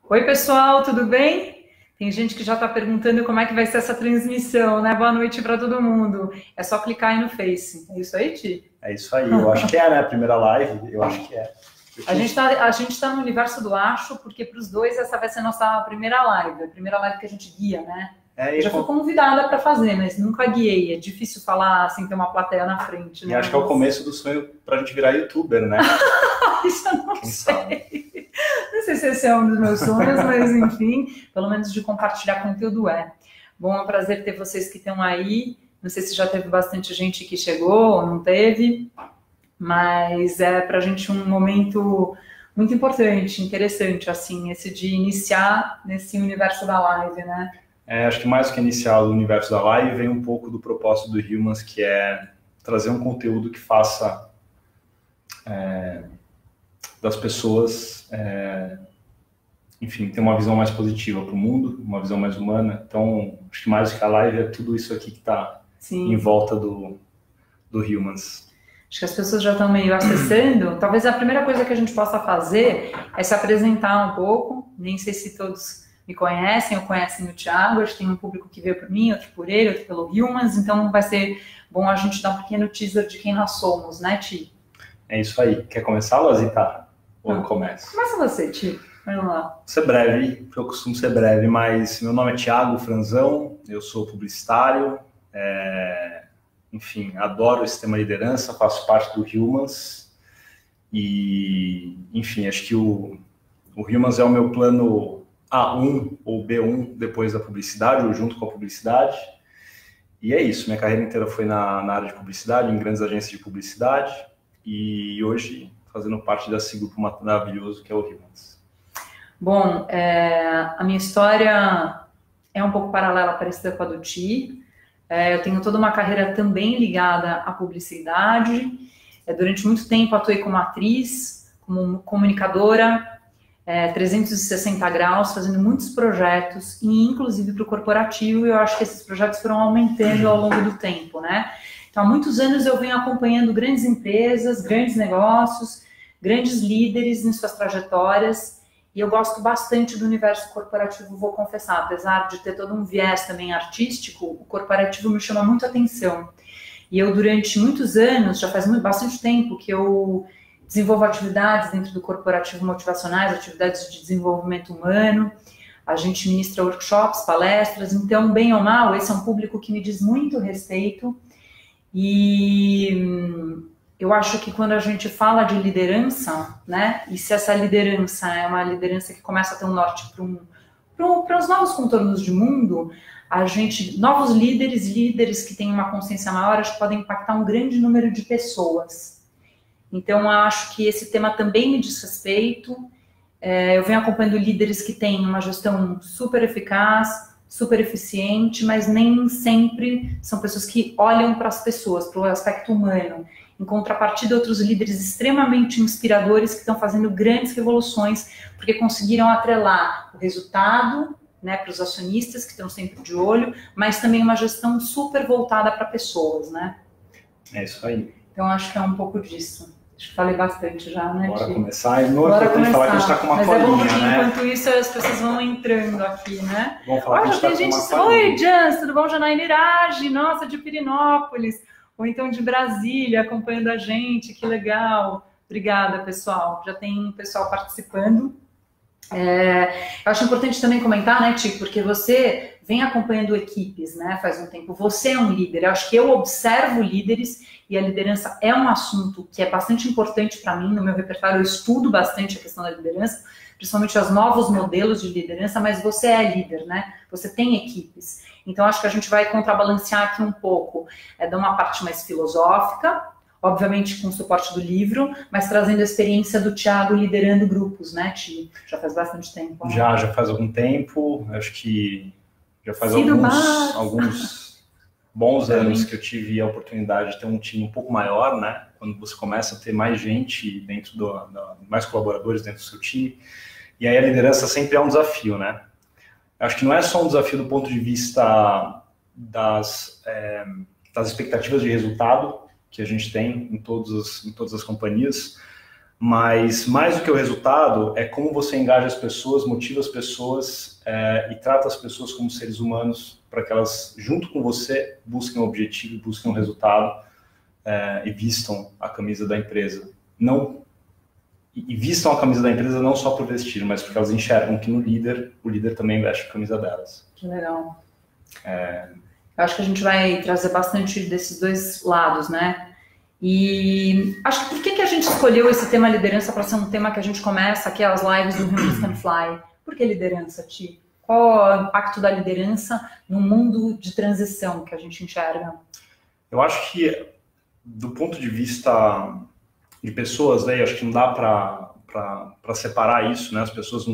Oi, pessoal, tudo bem? Tem gente que já está perguntando como é que vai ser essa transmissão, né? Boa noite para todo mundo. É só clicar aí no Face. É isso aí, Ti? É isso aí, eu acho que é, né? A primeira live, eu acho que é. A gente tá no universo do acho, porque para os dois essa vai ser a nossa primeira live, a primeira live que a gente guia, né? Eu já fui convidada para fazer, mas nunca guiei. É difícil falar sem ter uma plateia na frente, né? E acho que é o começo do sonho pra gente virar youtuber, né? Isso eu não sei. Não sei se esse é um dos meus sonhos, mas enfim, pelo menos de compartilhar conteúdo é. Bom, é um prazer ter vocês que estão aí. Não sei se já teve bastante gente que chegou ou não teve, mas é para a gente um momento muito importante, interessante, assim, esse de iniciar nesse universo da live, né? Acho que mais do que iniciar o universo da live, vem um pouco do propósito do Humans, que é trazer um conteúdo que faça das pessoas, enfim, ter uma visão mais positiva para o mundo, uma visão mais humana. Então, acho que mais do que a live é tudo isso aqui que está em volta do Humans. Acho que as pessoas já estão meio acessando. Talvez a primeira coisa que a gente possa fazer é se apresentar um pouco. Nem sei se todos me conhecem ou conhecem o Thiago. Acho que tem um público que veio por mim, outro por ele, outro pelo Humans. Então vai ser bom a gente dar um pequeno teaser de quem nós somos, né, Ti? É isso aí. Quer começar, Lazita? Ou eu começo? Começa você, Ti. Vamos lá. Vou ser breve, porque eu costumo ser breve, mas meu nome é Thiago Franzão, eu sou publicitário, enfim, adoro esse tema liderança, faço parte do Humans e, enfim, acho que o Humans é o meu plano A1 ou B1 depois da publicidade, ou junto com a publicidade. E é isso, minha carreira inteira foi na área de publicidade, em grandes agências de publicidade, e hoje fazendo parte desse grupo maravilhoso que é o Humans. Bom, a minha história é um pouco paralela, parecida com a do Ti. Eu tenho toda uma carreira também ligada à publicidade. Durante muito tempo atuei como atriz, como comunicadora, 360 graus, fazendo muitos projetos, e inclusive para o corporativo, e eu acho que esses projetos foram aumentando ao longo do tempo, né? Então, há muitos anos eu venho acompanhando grandes empresas, grandes negócios, grandes líderes em suas trajetórias, e eu gosto bastante do universo corporativo, vou confessar, apesar de ter todo um viés também artístico, o corporativo me chama muito a atenção. E eu, durante muitos anos, já faz bastante tempo que eu desenvolvo atividades dentro do corporativo motivacionais, atividades de desenvolvimento humano, a gente ministra workshops, palestras, então, bem ou mal, esse é um público que me diz muito respeito, e eu acho que quando a gente fala de liderança, né, e se essa liderança é uma liderança que começa a ter um norte para os novos contornos de mundo, novos líderes que têm uma consciência maior, acho que podem impactar um grande número de pessoas. Então, acho que esse tema também me diz respeito. Eu venho acompanhando líderes que têm uma gestão super eficaz, super eficiente, mas nem sempre são pessoas que olham para as pessoas, para o aspecto humano. Em contrapartida, outros líderes extremamente inspiradores que estão fazendo grandes revoluções, porque conseguiram atrelar o resultado, né, para os acionistas que estão sempre de olho, mas também uma gestão super voltada para pessoas, né? É isso aí. Então, acho que é um pouco disso. Acho que falei bastante já, né, Bora Ti? começar. E não é importante falar que a gente está com uma mas colinha, é bom porque né? enquanto isso as pessoas vão entrando aqui, né? Vamos falar que a gente está com uma colinha. Oi, Jans, tudo bom? Janaína Irage, nossa, de Pirinópolis. Ou então de Brasília, acompanhando a gente, que legal. Obrigada, pessoal. Já tem pessoal participando. Eu acho importante também comentar, né, Ti, porque você vem acompanhando equipes, né, faz um tempo. Você é um líder. Eu acho que eu observo líderes e a liderança é um assunto que é bastante importante para mim. No meu repertório, eu estudo bastante a questão da liderança, principalmente os novos modelos de liderança, mas você é líder, né? Você tem equipes. Então, acho que a gente vai contrabalancear aqui um pouco, de uma parte mais filosófica, obviamente com o suporte do livro, mas trazendo a experiência do Thiago liderando grupos, né, Ti? Já faz bastante tempo. Né? Já faz algum tempo, acho que já faz alguns bons anos que eu tive a oportunidade de ter um time um pouco maior, né? Quando você começa a ter mais gente dentro mais colaboradores dentro do seu time. E aí a liderança sempre é um desafio, né? Acho que não é só um desafio do ponto de vista das expectativas de resultado que a gente tem em todas as companhias, Mas mais do que o resultado é como você engaja as pessoas, motiva as pessoas e trata as pessoas como seres humanos para que elas, junto com você, busquem um objetivo, busquem um resultado e vistam a camisa da empresa. E vistam a camisa da empresa não só por vestir, mas porque elas enxergam que no líder, o líder também veste a camisa delas. Que legal. Eu acho que a gente vai trazer bastante desses dois lados, né? E acho que por que a gente escolheu esse tema liderança para ser um tema que a gente começa aqui as lives do Humans Can Fly? Por que liderança, Ti? Qual é o impacto da liderança no mundo de transição que a gente enxerga? Eu acho que, do ponto de vista de pessoas, né, acho que não dá para separar isso, né? As pessoas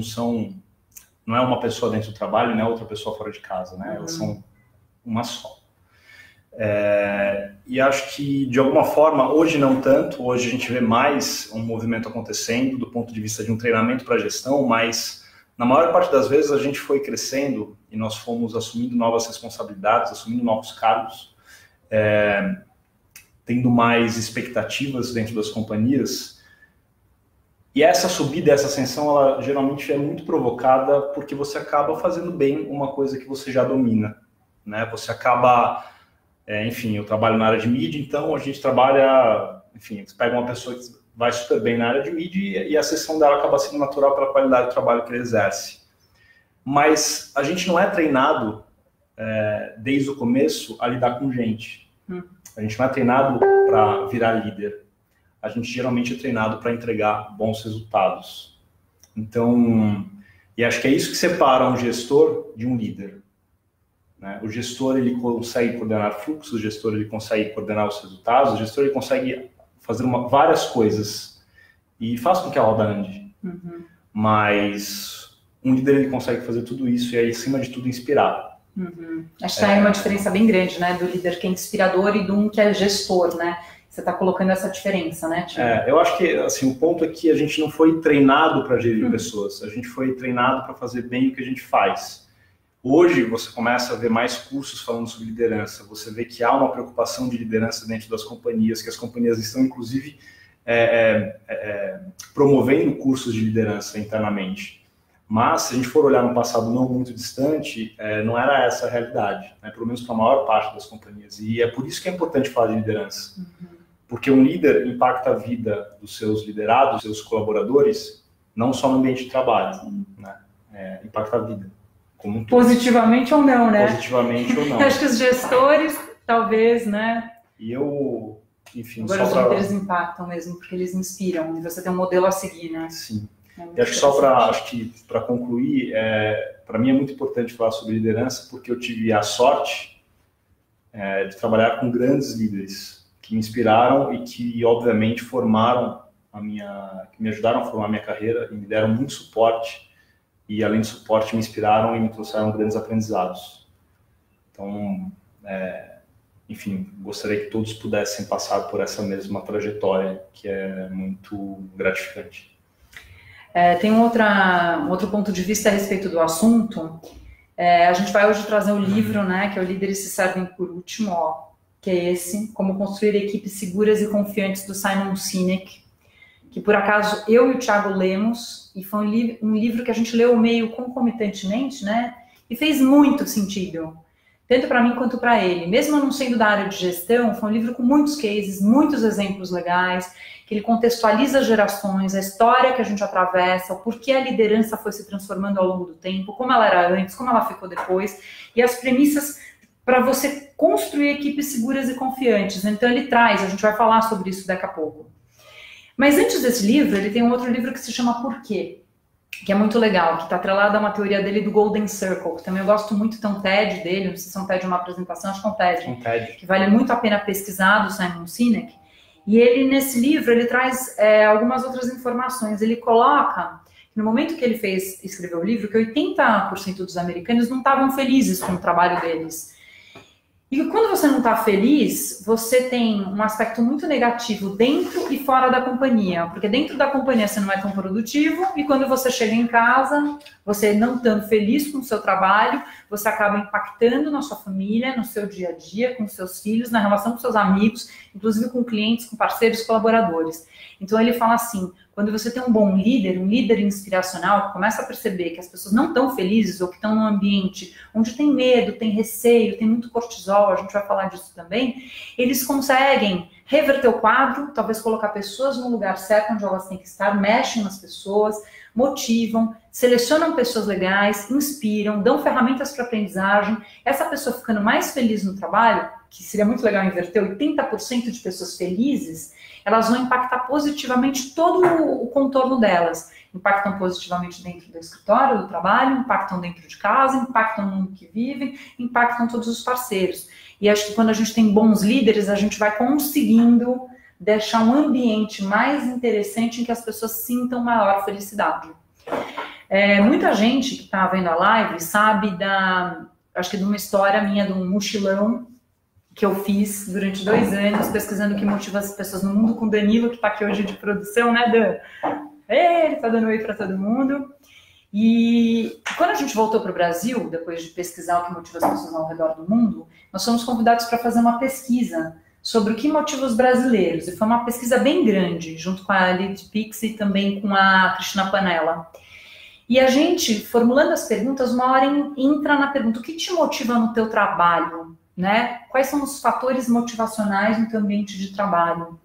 não é uma pessoa dentro do trabalho, não é outra pessoa fora de casa, né? Elas são uma só. E acho que, de alguma forma, hoje não tanto, hoje a gente vê mais um movimento acontecendo do ponto de vista de um treinamento para gestão, mas na maior parte das vezes a gente foi crescendo e nós fomos assumindo novas responsabilidades, assumindo novos cargos, tendo mais expectativas dentro das companhias. E essa subida, essa ascensão, ela geralmente é muito provocada porque você acaba fazendo bem uma coisa que você já domina, né? Você acaba, enfim, eu trabalho na área de mídia, então a gente trabalha, enfim, você pega uma pessoa que vai super bem na área de mídia e a ascensão dela acaba sendo natural pela qualidade do trabalho que ele exerce. Mas a gente não é treinado desde o começo a lidar com gente. A gente não é treinado para virar líder. A gente geralmente é treinado para entregar bons resultados. Então, e acho que é isso que separa um gestor de um líder, né? O gestor, ele consegue coordenar fluxos, o gestor, ele consegue coordenar os resultados, o gestor, ele consegue fazer várias coisas e faz com que a roda ande. Mas um líder, ele consegue fazer tudo isso e aí, acima de tudo, inspirar. Acho que tem uma diferença bem grande, né, do líder que é inspirador e do que é gestor, né? Você está colocando essa diferença, né, Tio? Eu acho que assim, o ponto é que a gente não foi treinado para gerir pessoas, a gente foi treinado para fazer bem o que a gente faz. Hoje você começa a ver mais cursos falando sobre liderança, você vê que há uma preocupação de liderança dentro das companhias, que as companhias estão inclusive promovendo cursos de liderança internamente. Mas, se a gente for olhar no passado não muito distante, não era essa a realidade, né? Pelo menos para a maior parte das companhias. E é por isso que é importante falar de liderança. Porque um líder impacta a vida dos seus liderados, dos seus colaboradores, não só no ambiente de trabalho, né? Impacta a vida como um todo. Positivamente ou não, né? Positivamente ou não. Acho que os gestores, talvez, né? E eu, enfim... Agora os líderes impactam mesmo, porque eles inspiram. E você tem um modelo a seguir, né? Sim. E acho que só para concluir, para mim é muito importante falar sobre liderança, porque eu tive a sorte de trabalhar com grandes líderes que me inspiraram e que, obviamente, que me ajudaram a formar a minha carreira e me deram muito suporte. E, além do suporte, me inspiraram e me trouxeram grandes aprendizados. Então, enfim, gostaria que todos pudessem passar por essa mesma trajetória, que é muito gratificante. Tem um outro ponto de vista a respeito do assunto. A gente vai hoje trazer um livro, né, que é o Líderes se Servem por Último, que é esse, Como Construir Equipes Seguras e Confiantes, do Simon Sinek, que por acaso eu e o Thiago lemos, e foi um livro que a gente leu meio concomitantemente, né, e fez muito sentido, tanto para mim quanto para ele. Mesmo não sendo da área de gestão, foi um livro com muitos cases, muitos exemplos legais, que ele contextualiza gerações, a história que a gente atravessa, o porquê a liderança foi se transformando ao longo do tempo, como ela era antes, como ela ficou depois, e as premissas para você construir equipes seguras e confiantes. Então ele traz, a gente vai falar sobre isso daqui a pouco. Mas antes desse livro, ele tem um outro livro que se chama Por Quê?, que é muito legal, que está atrelado a uma teoria dele do Golden Circle, que também eu gosto muito, tem um TED dele, não sei se é um TED ou uma apresentação, acho que é um TED, que vale muito a pena pesquisar, do Simon Sinek. E ele, nesse livro, ele traz algumas outras informações. Ele coloca, no momento que ele escreveu o livro, que 80% dos americanos não estavam felizes com o trabalho deles. E quando você não está feliz, você tem um aspecto muito negativo dentro e fora da companhia. Porque dentro da companhia você não é tão produtivo, e quando você chega em casa, você não estando feliz com o seu trabalho, você acaba impactando na sua família, no seu dia a dia, com os seus filhos, na relação com seus amigos, inclusive com clientes, com parceiros, colaboradores. Então ele fala assim, quando você tem um bom líder, um líder inspiracional, que começa a perceber que as pessoas não estão felizes ou que estão num ambiente onde tem medo, tem receio, tem muito cortisol, a gente vai falar disso também, eles conseguem reverter o quadro, talvez colocar pessoas no lugar certo onde elas têm que estar, mexem nas pessoas, motivam, selecionam pessoas legais, inspiram, dão ferramentas para aprendizagem. Essa pessoa ficando mais feliz no trabalho, que seria muito legal inverter, 80% de pessoas felizes, elas vão impactar positivamente todo o contorno delas. Impactam positivamente dentro do escritório, do trabalho, impactam dentro de casa, impactam no mundo que vivem, impactam todos os parceiros. E acho que quando a gente tem bons líderes, a gente vai conseguindo deixar um ambiente mais interessante em que as pessoas sintam maior felicidade. Muita gente que está vendo a live sabe acho que de uma história minha, de um mochilão que eu fiz durante 2 anos, pesquisando o que motiva as pessoas no mundo, com o Danilo, que está aqui hoje de produção, né, Dan? Ele está dando oi para todo mundo. E quando a gente voltou para o Brasil, depois de pesquisar o que motiva as pessoas ao redor do mundo, nós fomos convidados para fazer uma pesquisa sobre o que motiva os brasileiros. E foi uma pesquisa bem grande, junto com a Lead Pix e também com a Cristina Panella. E a gente, formulando as perguntas, uma hora entra na pergunta: o que te motiva no teu trabalho? Né? Quais são os fatores motivacionais no teu ambiente de trabalho?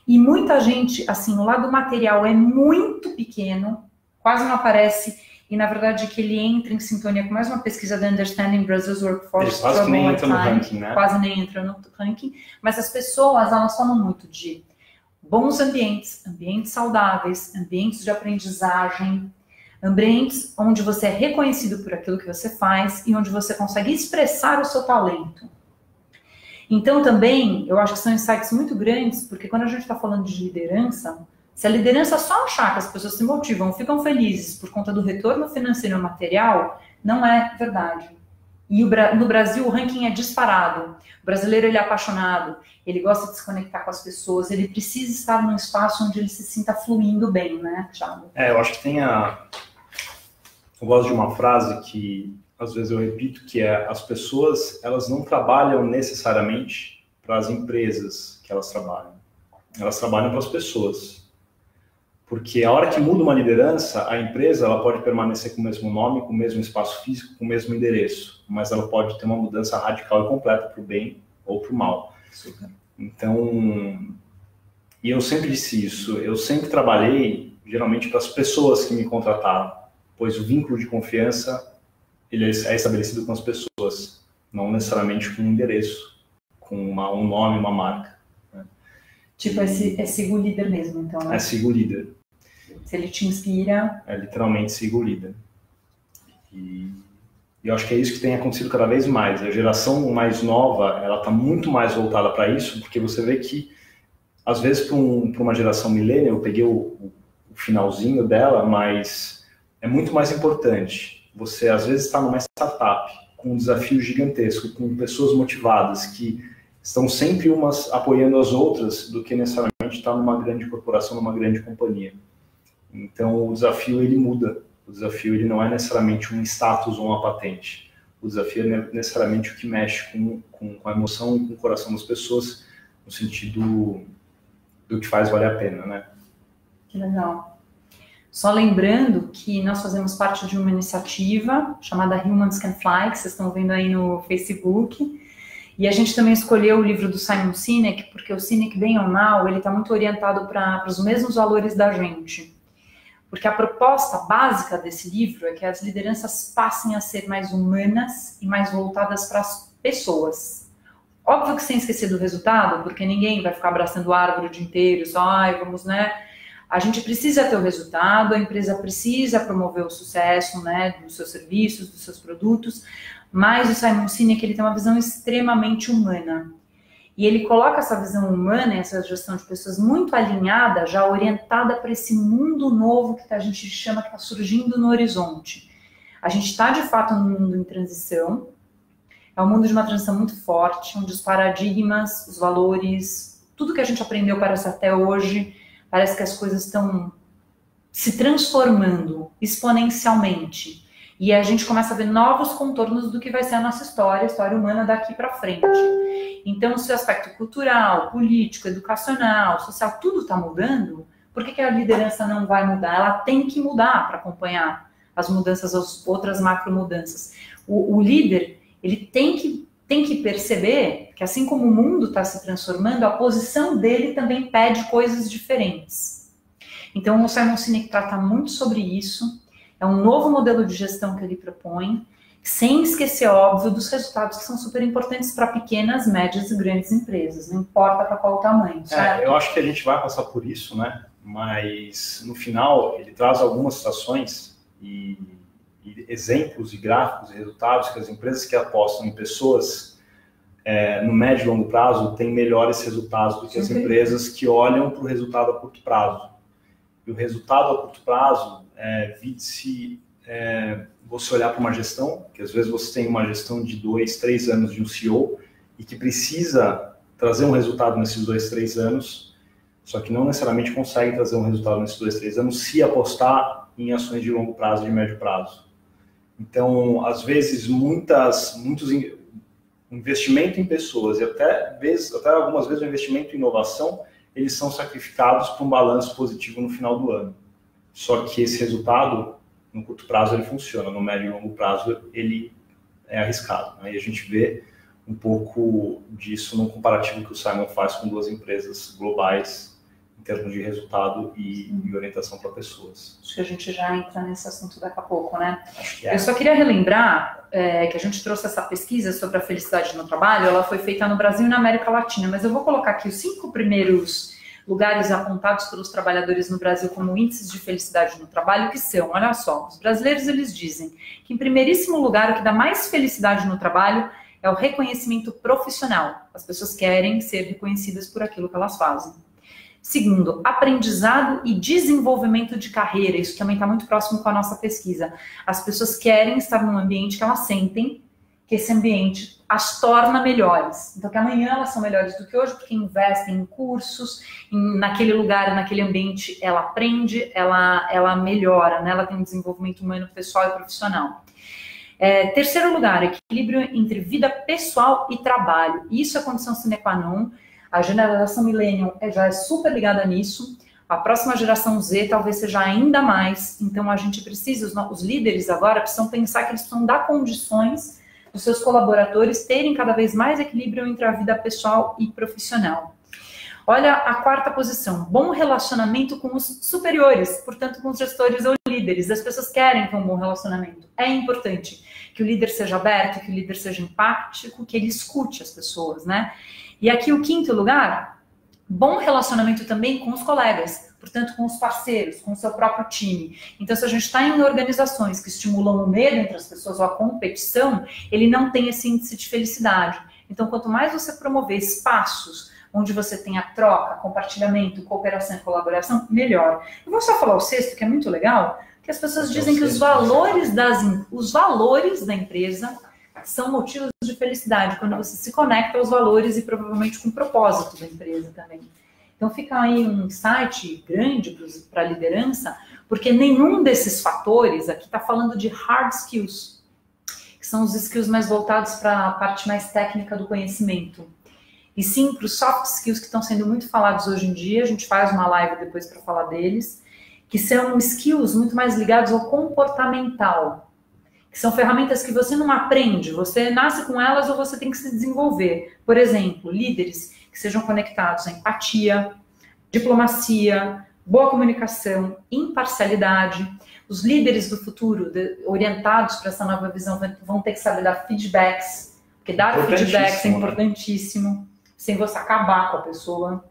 E muita gente, assim, o lado material é muito pequeno, quase não aparece, e na verdade que ele entra em sintonia com mais uma pesquisa da Understanding Brazil's Workforce. Quase nem entra no ranking, né? Quase nem entra no ranking, mas as pessoas, elas falam muito de bons ambientes, ambientes saudáveis, ambientes de aprendizagem, ambientes onde você é reconhecido por aquilo que você faz e onde você consegue expressar o seu talento. Então, também, eu acho que são insights muito grandes, porque quando a gente está falando de liderança, se a liderança só achar que as pessoas se motivam, ficam felizes por conta do retorno financeiro e material, não é verdade. E no Brasil, o ranking é disparado. O brasileiro, ele é apaixonado, ele gosta de se conectar com as pessoas, ele precisa estar num espaço onde ele se sinta fluindo bem, né, Thiago? Eu acho que eu gosto de uma frase que às vezes eu repito, que é: as pessoas, elas não trabalham necessariamente para as empresas que elas trabalham para as pessoas. Porque a hora que muda uma liderança, a empresa, ela pode permanecer com o mesmo nome, com o mesmo espaço físico, com o mesmo endereço, mas ela pode ter uma mudança radical e completa para o bem ou para o mal. Super. Então, e eu sempre disse isso, eu sempre trabalhei geralmente para as pessoas que me contrataram, pois o vínculo de confiança ele é estabelecido com as pessoas, não necessariamente com um endereço, com um nome, uma marca. Né? Tipo, é siga o líder mesmo, então, né? É siga o líder. Se ele te inspira... É literalmente siga o líder. E eu acho que é isso que tem acontecido cada vez mais. A geração mais nova, ela está muito mais voltada para isso, porque você vê que, às vezes, para uma geração millennial, eu peguei o finalzinho dela, mas é muito mais importante. Você, às vezes, está numa startup com um desafio gigantesco, com pessoas motivadas que estão sempre umas apoiando as outras, do que necessariamente estar numa grande corporação, numa grande companhia. Então, o desafio, ele muda. O desafio, ele não é necessariamente um status ou uma patente. O desafio é necessariamente o que mexe com a emoção e com o coração das pessoas, no sentido do que faz valer a pena, né? Que legal. Só lembrando que nós fazemos parte de uma iniciativa chamada Humans Can Fly, que vocês estão vendo aí no Facebook. E a gente também escolheu o livro do Simon Sinek, porque o Sinek, bem ou mal, ele está muito orientado para os mesmos valores da gente. Porque a proposta básica desse livro é que as lideranças passem a ser mais humanas e mais voltadas para as pessoas. Óbvio que sem esquecer do resultado, porque ninguém vai ficar abraçando árvore o dia inteiro, só, vamos, né? A gente precisa ter o resultado, a empresa precisa promover o sucesso, né, dos seus serviços, dos seus produtos, mas o Simon Sinek, ele tem uma visão extremamente humana. E ele coloca essa visão humana, essa gestão de pessoas muito alinhada, já orientada para esse mundo novo que a gente chama que está surgindo no horizonte. A gente está, de fato, num mundo em transição, é um mundo de uma transição muito forte, onde os paradigmas, os valores, tudo que a gente aprendeu parece até hoje, parece que as coisas estão se transformando exponencialmente. E a gente começa a ver novos contornos do que vai ser a nossa história, a história humana daqui para frente. Então, o seu aspecto cultural, político, educacional, social, tudo está mudando, Por que a liderança não vai mudar? Ela tem que mudar para acompanhar as mudanças, as outras macro mudanças. O líder, ele tem que perceber que assim como o mundo está se transformando, a posição dele também pede coisas diferentes. Então o Simon Sinek trata muito sobre isso, é um novo modelo de gestão que ele propõe, sem esquecer, óbvio, dos resultados que são super importantes para pequenas, médias e grandes empresas, não importa para qual tamanho, certo? Eu acho que a gente vai passar por isso, né? Mas no final ele traz algumas situações e exemplos e gráficos e resultados que as empresas que apostam em pessoas no médio e longo prazo têm melhores resultados do que as empresas que olham para o resultado a curto prazo. E o resultado a curto prazo vide-se você olhar para uma gestão, que às vezes você tem uma gestão de 2, 3 anos de um CEO e que precisa trazer um resultado nesses 2, 3 anos, só que não necessariamente consegue trazer um resultado nesses 2, 3 anos se apostar em ações de longo prazo e de médio prazo. Então, às vezes, muitos investimento em pessoas e até algumas vezes o investimento em inovação, eles são sacrificados por um balanço positivo no final do ano. Só que esse resultado, no curto prazo, ele funciona, no médio e longo prazo, ele é arriscado. Aí a gente vê um pouco disso no comparativo que o Simon faz com duas empresas globais, em termos de resultado e orientação para pessoas. Acho que a gente já entra nesse assunto daqui a pouco, né? Acho que Eu só queria relembrar que a gente trouxe essa pesquisa sobre a felicidade no trabalho, ela foi feita no Brasil e na América Latina, mas eu vou colocar aqui os 5 primeiros lugares apontados pelos trabalhadores no Brasil como índices de felicidade no trabalho, que são, olha só, os brasileiros eles dizem que em primeiríssimo lugar o que dá mais felicidade no trabalho é o reconhecimento profissional. As pessoas querem ser reconhecidas por aquilo que elas fazem. Segundo, aprendizado e desenvolvimento de carreira. Isso também está muito próximo com a nossa pesquisa. As pessoas querem estar num ambiente que elas sentem que esse ambiente as torna melhores. Então, que amanhã elas são melhores do que hoje, porque investem em cursos, naquele lugar, naquele ambiente, ela aprende, ela melhora, né? Ela tem um desenvolvimento humano, pessoal e profissional. Terceiro lugar, equilíbrio entre vida pessoal e trabalho. Isso é condição sine qua non. A geração millennial já é super ligada nisso. A próxima geração Z talvez seja ainda mais. Então, a gente precisa, os líderes agora precisam pensar que eles precisam dar condições os seus colaboradores terem cada vez mais equilíbrio entre a vida pessoal e profissional. Olha a quarta posição, bom relacionamento com os superiores, portanto com os gestores ou líderes. As pessoas querem ter um bom relacionamento. É importante que o líder seja aberto, que o líder seja empático, que ele escute as pessoas, né? E aqui o quinto lugar, bom relacionamento também com os colegas, portanto com os parceiros, com o seu próprio time. Então, se a gente está em organizações que estimulam o medo entre as pessoas ou a competição, ele não tem esse índice de felicidade. Então, quanto mais você promover espaços onde você tem a troca, compartilhamento, cooperação e colaboração, melhor. Eu vou só falar o sexto, que é muito legal, que as pessoas dizem que os valores da empresa são motivos de felicidade, quando você se conecta aos valores e provavelmente com o propósito da empresa também. Então fica aí um insight grande para a liderança, porque nenhum desses fatores, aqui está falando de hard skills, que são os skills mais voltados para a parte mais técnica do conhecimento, e sim para os soft skills que estão sendo muito falados hoje em dia. A gente faz uma live depois para falar deles, que são skills muito mais ligados ao comportamental, que são ferramentas que você não aprende, você nasce com elas ou você tem que se desenvolver. Por exemplo, líderes que sejam conectados à empatia, diplomacia, boa comunicação, imparcialidade. Os líderes do futuro, orientados para essa nova visão, vão ter que saber dar feedbacks, porque dar feedbacks é importantíssimo, sem você acabar com a pessoa.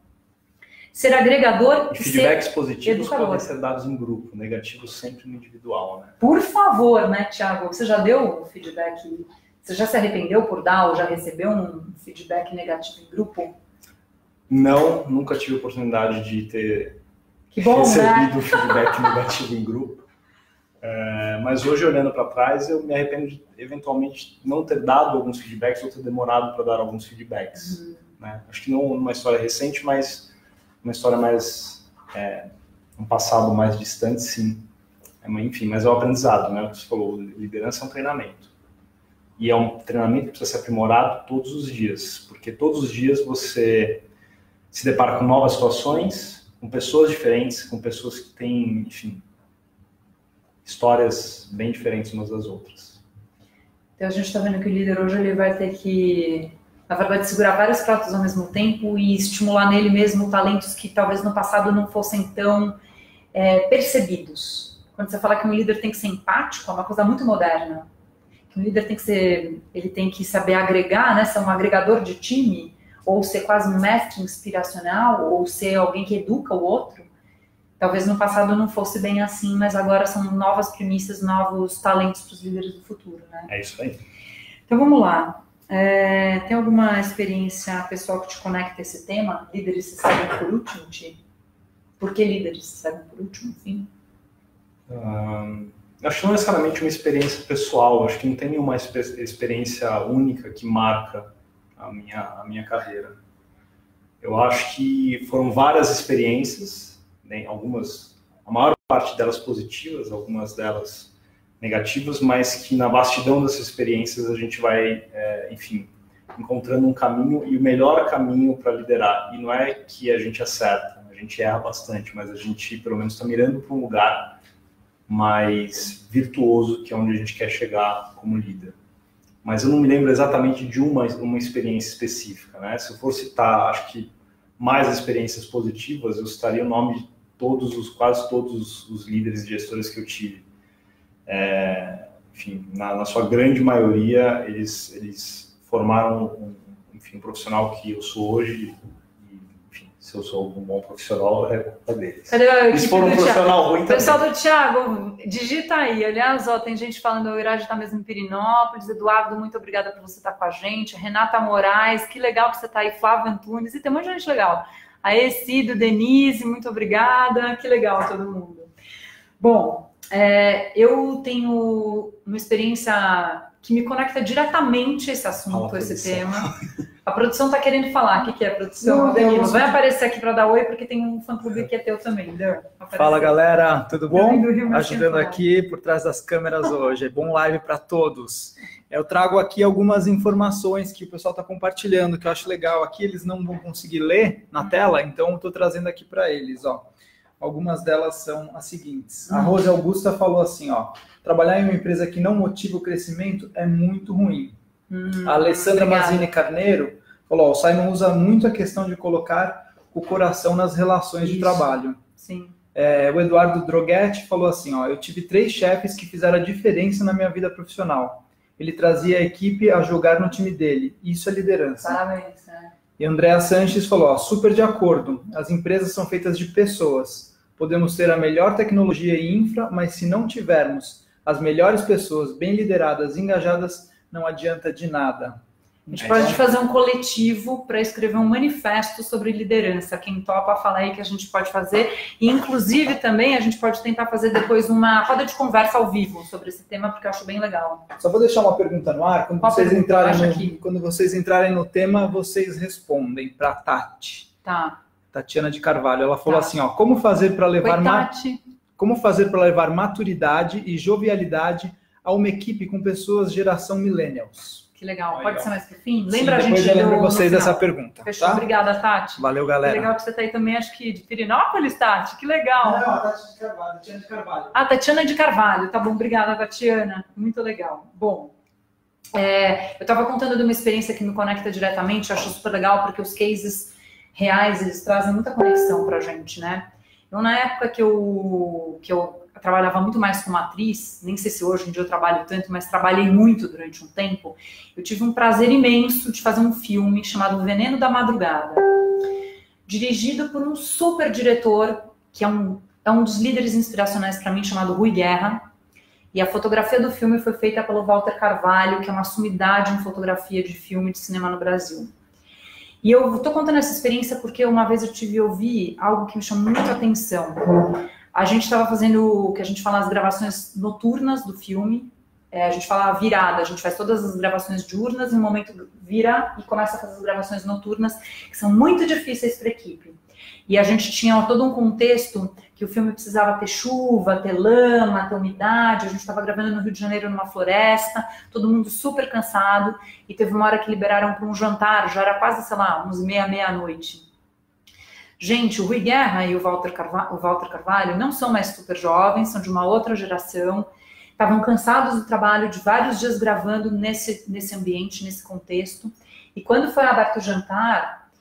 Ser agregador e feedbacks positivos podem ser dados em grupo, negativos sempre no individual, né? Por favor, né, Thiago? Você já deu feedback? Você já se arrependeu por dar ou já recebeu um feedback negativo em grupo? Não, nunca tive oportunidade de ter recebido feedback negativo em grupo. Mas hoje, olhando para trás, eu me arrependo de eventualmente não ter dado alguns feedbacks ou ter demorado para dar alguns feedbacks. Né? Acho que não uma história recente, mas uma história mais, um passado mais distante, sim. Enfim, mas é o aprendizado, né? O que você falou, liderança é um treinamento. E é um treinamento que precisa ser aprimorado todos os dias, porque todos os dias você se depara com novas situações, com pessoas diferentes, com pessoas que têm, enfim, histórias bem diferentes umas das outras. Então a gente está vendo que o líder hoje ele vai ter que, na verdade, segurar vários pratos ao mesmo tempo e estimular nele mesmo talentos que talvez no passado não fossem tão percebidos. Quando você fala que um líder tem que ser empático, é uma coisa muito moderna. Que um líder tem que ser, ele tem que saber agregar, né, ser um agregador de time, ou ser quase um mestre inspiracional, ou ser alguém que educa o outro. Talvez no passado não fosse bem assim, mas agora são novas premissas, novos talentos para os líderes do futuro, né? É isso aí. Então vamos lá. Tem alguma experiência pessoal que te conecta a esse tema? Líderes se seguem por último, Ti? Por que líderes se seguem por último, enfim? Acho que não necessariamente uma experiência pessoal, acho que não tem nenhuma experiência única que marca a minha carreira. Eu acho que foram várias experiências, né, algumas, a maior parte delas positivas, algumas delas negativas, mas que na vastidão dessas experiências a gente vai, enfim, encontrando um caminho e o melhor caminho para liderar. E não é que a gente acerta, a gente erra bastante, mas a gente pelo menos está mirando para um lugar mais virtuoso, que é onde a gente quer chegar como líder. Mas eu não me lembro exatamente de uma experiência específica, né? Se eu for citar, acho que mais experiências positivas, eu citaria o nome de quase todos os líderes e gestores que eu tive. Enfim, na sua grande maioria, eles formaram um profissional que eu sou hoje. Enfim, se eu sou um bom profissional, é culpa deles. Se for um profissional ruim também. Pessoal do Thiago, digita aí. Aliás, ó, tem gente falando, o Irade está mesmo em Pirinópolis. Eduardo, muito obrigada por você estar com a gente. Renata Moraes, que legal que você está aí. Flávio Antunes, e tem muita gente legal. Aê, Cido, Denise, muito obrigada. Que legal todo mundo. Bom, eu tenho uma experiência que me conecta diretamente a esse assunto, a esse tema. A produção está querendo falar. O que é a produção? Danilo, vai aparecer aqui para dar oi, porque tem um fã-clube que é teu também. Fala, galera. Tudo bom? Ajudando aqui por trás das câmeras hoje. Bom live para todos. Eu trago aqui algumas informações que o pessoal está compartilhando, que eu acho legal. Aqui eles não vão conseguir ler na tela, então estou trazendo aqui para eles, ó. Algumas delas são as seguintes. A Rose Augusta falou assim, ó, trabalhar em uma empresa que não motiva o crescimento é muito ruim. A Alessandra Mazzini Carneiro falou, ó, o Simon usa muito a questão de colocar o coração nas relações de trabalho. Sim. O Eduardo Droghetti falou assim, ó, eu tive 3 chefes que fizeram a diferença na minha vida profissional. Ele trazia a equipe a jogar no time dele. Isso é liderança. Parabéns, né? E Andréa Sanches falou, ó, super de acordo. As empresas são feitas de pessoas. Podemos ter a melhor tecnologia e infra, mas se não tivermos as melhores pessoas bem lideradas e engajadas, não adianta de nada. A gente pode fazer um coletivo para escrever um manifesto sobre liderança. Quem topa, fala aí que a gente pode fazer. E, inclusive, também a gente pode tentar fazer depois uma roda de conversa ao vivo sobre esse tema, porque eu acho bem legal. Só vou deixar uma pergunta no ar. Quando vocês entrarem no tema, vocês respondem para a Tati. Tá. Tatiana de Carvalho. Ela falou assim, ó, como fazer para levar maturidade e jovialidade a uma equipe com pessoas geração millennials? Que legal. Pode ser mais pro fim? Lembra a gente depois eu lembro vocês dessa pergunta. Fechou. Tá? Obrigada, Tati. Valeu, galera. Que legal que você tá aí também, acho que de Pirinópolis, Tati. Que legal. Não, a Tati de Carvalho, Tatiana de Carvalho. Ah, Tatiana de Carvalho. Tá bom, obrigada, Tatiana. Muito legal. Bom, eu estava contando de uma experiência que me conecta diretamente, acho super legal, porque os cases reais, eles trazem muita conexão pra gente, né? Eu, na época que eu trabalhava muito mais como atriz, nem sei se hoje em dia eu trabalho tanto, mas trabalhei muito durante um tempo, eu tive um prazer imenso de fazer um filme chamado Veneno da Madrugada, dirigido por um super diretor, que é um dos líderes inspiracionais para mim, chamado Rui Guerra, e a fotografia do filme foi feita pelo Walter Carvalho, que é uma sumidade em fotografia de filme de cinema no Brasil. E eu tô contando essa experiência porque uma vez eu ouvi algo que me chamou muito a atenção. A gente estava fazendo o que a gente fala as gravações noturnas do filme. A gente fala virada, a gente faz todas as gravações diurnas e no momento vira e começa a fazer as gravações noturnas, que são muito difíceis para a equipe. E a gente tinha todo um contexto que o filme precisava ter chuva, ter lama, ter umidade. A gente estava gravando no Rio de Janeiro, numa floresta, todo mundo super cansado. E teve uma hora que liberaram para um jantar, já era quase, sei lá, uns meia-noite. Gente, o Rui Guerra e o Walter Carvalho não são mais super jovens, são de uma outra geração, estavam cansados do trabalho de vários dias gravando nesse ambiente, nesse contexto, e quando foi aberto o jantar,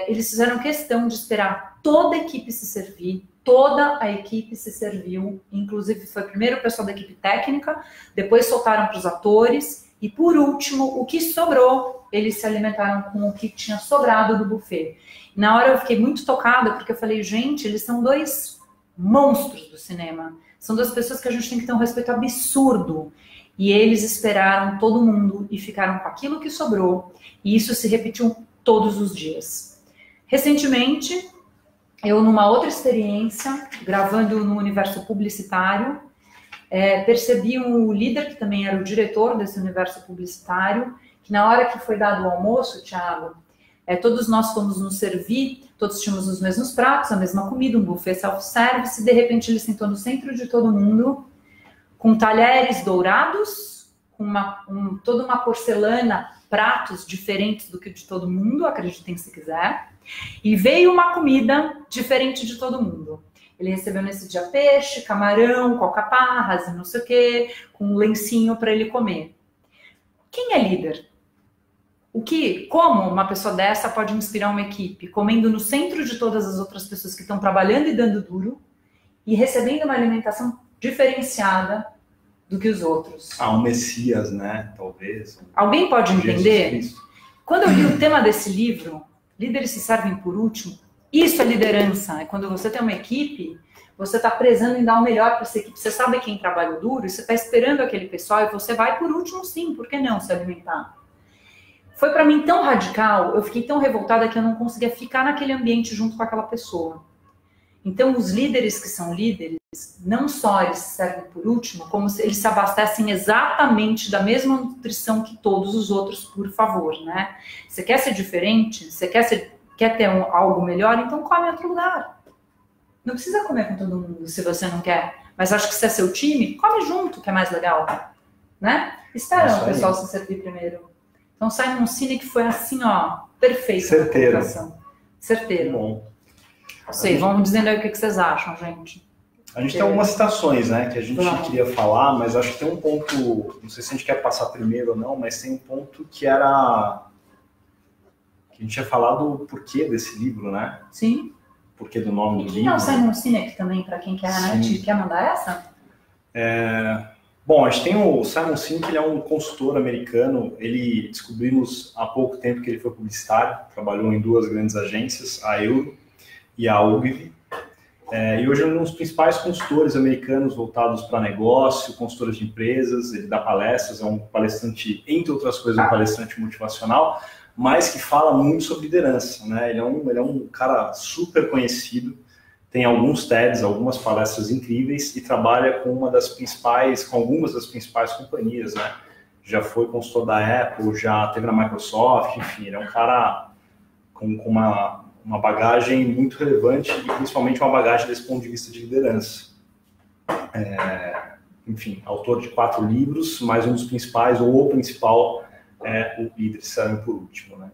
eles fizeram questão de esperar toda a equipe se servir, toda a equipe se serviu, inclusive foi primeiro o pessoal da equipe técnica, depois soltaram para os atores, e por último, o que sobrou, eles se alimentaram com o que tinha sobrado do buffet. Na hora eu fiquei muito tocada, porque eu falei, gente, eles são dois monstros do cinema. São duas pessoas que a gente tem que ter um respeito absurdo. E eles esperaram todo mundo e ficaram com aquilo que sobrou. E isso se repetiu todos os dias. Recentemente, eu numa outra experiência, gravando no universo publicitário, percebi um líder, que também era o diretor desse universo publicitário, que na hora que foi dado o almoço, Thiago, todos nós fomos nos servir, todos tínhamos os mesmos pratos, a mesma comida, um buffet self-service, e de repente ele sentou no centro de todo mundo, com talheres dourados, com toda uma porcelana, pratos diferentes do que de todo mundo, acreditem se quiser, e veio uma comida diferente de todo mundo. Ele recebeu nesse dia peixe, camarão, coca-parras e não sei o quê, com um lencinho para ele comer. Quem é líder? Como uma pessoa dessa pode inspirar uma equipe? Comendo no centro de todas as outras pessoas que estão trabalhando e dando duro e recebendo uma alimentação diferenciada do que os outros. Um Messias, né? Talvez. Alguém pode entender? Quando eu li o tema desse livro, Líderes se servem por último, isso é liderança. É quando você tem uma equipe, você está prezando em dar o melhor para essa equipe. Você sabe quem trabalha duro, você está esperando aquele pessoal e você vai por último sim, por que não se alimentar? Foi para mim tão radical, eu fiquei tão revoltada que eu não conseguia ficar naquele ambiente junto com aquela pessoa. Então, os líderes que são líderes, não só eles servem por último, como eles se abastecem exatamente da mesma nutrição que todos os outros, por favor, né? Você quer ser diferente? Você quer ter algo melhor? Então come em outro lugar. Não precisa comer com todo mundo se você não quer. Mas acho que se é seu time, come junto, que é mais legal, né? Espera o pessoal se servir primeiro. Então, Simon Sinek foi assim, perfeito. Certeiro. Certeiro. Bom. Não sei, vamos dizendo aí o que vocês acham, gente. A gente tem algumas citações, né, que a gente queria falar, mas acho que tem um ponto, não sei se a gente quer passar primeiro ou não, mas tem um ponto que era... que a gente ia falar do porquê desse livro, né? Sim. Porquê do nome do livro. E o Simon Sinek também, para quem quer, né? Quer mandar essa? Bom, a gente tem o Simon Sinek, ele é um consultor americano, ele descobrimos há pouco tempo que ele foi publicitário, trabalhou em duas grandes agências, a Euro e a Ogilvy, e hoje é um dos principais consultores americanos voltados para negócio, consultores de empresas, ele dá palestras, é um palestrante, entre outras coisas, um palestrante motivacional, mas que fala muito sobre liderança, né? Ele é um cara super conhecido, tem alguns TEDs, algumas palestras incríveis e trabalha com algumas das principais companhias, né? Já foi consultor da Apple, já teve na Microsoft, enfim, ele é um cara com uma bagagem muito relevante e principalmente uma bagagem desse ponto de vista de liderança. Enfim, autor de 4 livros, mas um dos principais, ou o principal, é o Líderes se servem por último, né?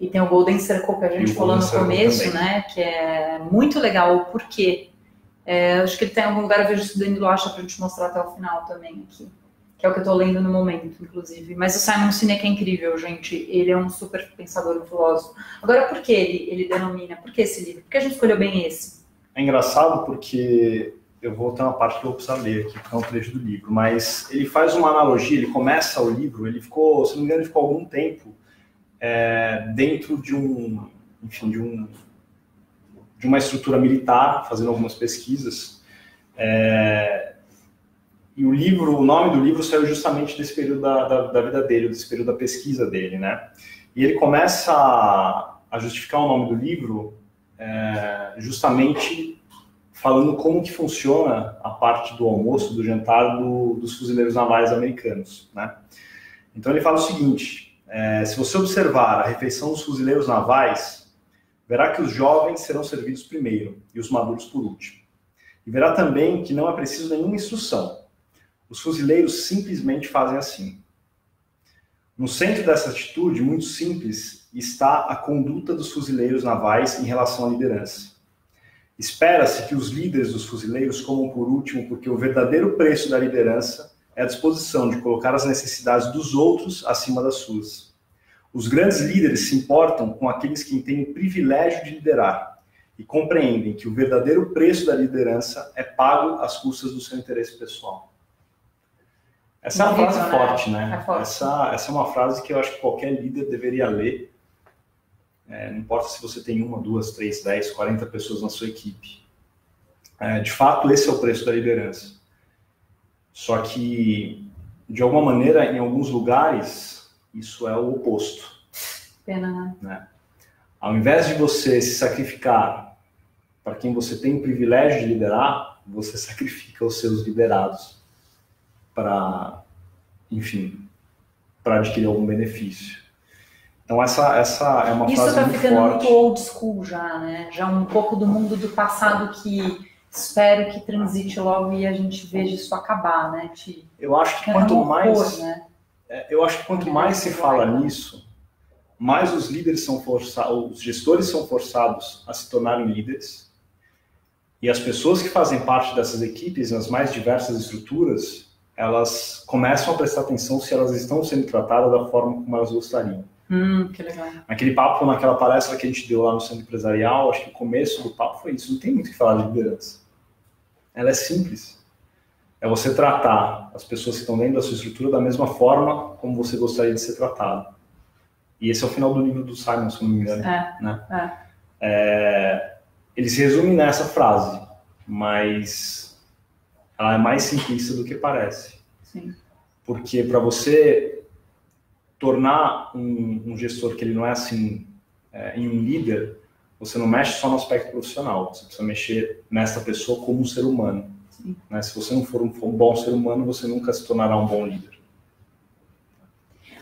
E tem o Golden Circle que a gente falou no começo, né? Que é muito legal o porquê. Acho que ele tem algum lugar, eu vejo se o Danilo acha pra gente mostrar até o final também aqui. Que é o que eu tô lendo no momento, inclusive. Mas o Simon Sinek é incrível, gente. Ele é um super pensador, um filósofo. Agora, por que ele denomina? Por que esse livro? Por que a gente escolheu bem esse? É engraçado porque eu vou ter uma parte que eu vou precisar ler aqui, porque é um trecho do livro, mas ele faz uma analogia, ele começa o livro, ele ficou, se não me engano, ele ficou algum tempo dentro de uma estrutura militar, fazendo algumas pesquisas, e o nome do livro saiu justamente desse período da vida dele, desse período da pesquisa dele, né? E ele começa a justificar o nome do livro justamente falando como que funciona a parte do almoço, do jantar dos fuzileiros navais americanos, né? Então ele fala o seguinte: se você observar a refeição dos fuzileiros navais, verá que os jovens serão servidos primeiro e os maduros por último. E verá também que não é preciso nenhuma instrução. Os fuzileiros simplesmente fazem assim. No centro dessa atitude, muito simples, está a conduta dos fuzileiros navais em relação à liderança. Espera-se que os líderes dos fuzileiros comam por último, porque o verdadeiro preço da liderança é a disposição de colocar as necessidades dos outros acima das suas. Os grandes líderes se importam com aqueles que têm o privilégio de liderar e compreendem que o verdadeiro preço da liderança é pago às custas do seu interesse pessoal. Essa é uma frase forte, né? É forte. Essa é uma frase que eu acho que qualquer líder deveria ler. Não importa se você tem 1, 2, 3, 10, 40 pessoas na sua equipe. De fato, esse é o preço da liderança. Só que, de alguma maneira, em alguns lugares, isso é o oposto. Pena, né? Ao invés de você se sacrificar para quem você tem o privilégio de liderar, você sacrifica os seus liderados para, enfim, para adquirir algum benefício. Então essa é uma frase muito forte. Isso está ficando muito old school já, né? Já um pouco do mundo do passado que espero que transite logo e a gente veja isso acabar, né? Eu acho que quanto mais, né? Eu acho que quanto mais se fala nisso, mais os líderes são forçados, os gestores são forçados a se tornarem líderes, e as pessoas que fazem parte dessas equipes, nas mais diversas estruturas, elas começam a prestar atenção se elas estão sendo tratadas da forma como elas gostariam. Que legal. Naquele papo, naquela palestra que a gente deu lá no Centro Empresarial, acho que o começo do papo foi isso. Não tem muito o que falar de liderança. Ela é simples. É você tratar as pessoas que estão dentro da sua estrutura da mesma forma como você gostaria de ser tratado. E esse é o final do livro do Simon, se não me engano. Ele se resume nessa frase, mas ela é mais simplista do que parece. Sim. Porque para você tornar um gestor que ele não é assim, em um líder, você não mexe só no aspecto profissional, você precisa mexer nessa pessoa como um ser humano. Né? Se você não for um bom ser humano, você nunca se tornará um bom líder.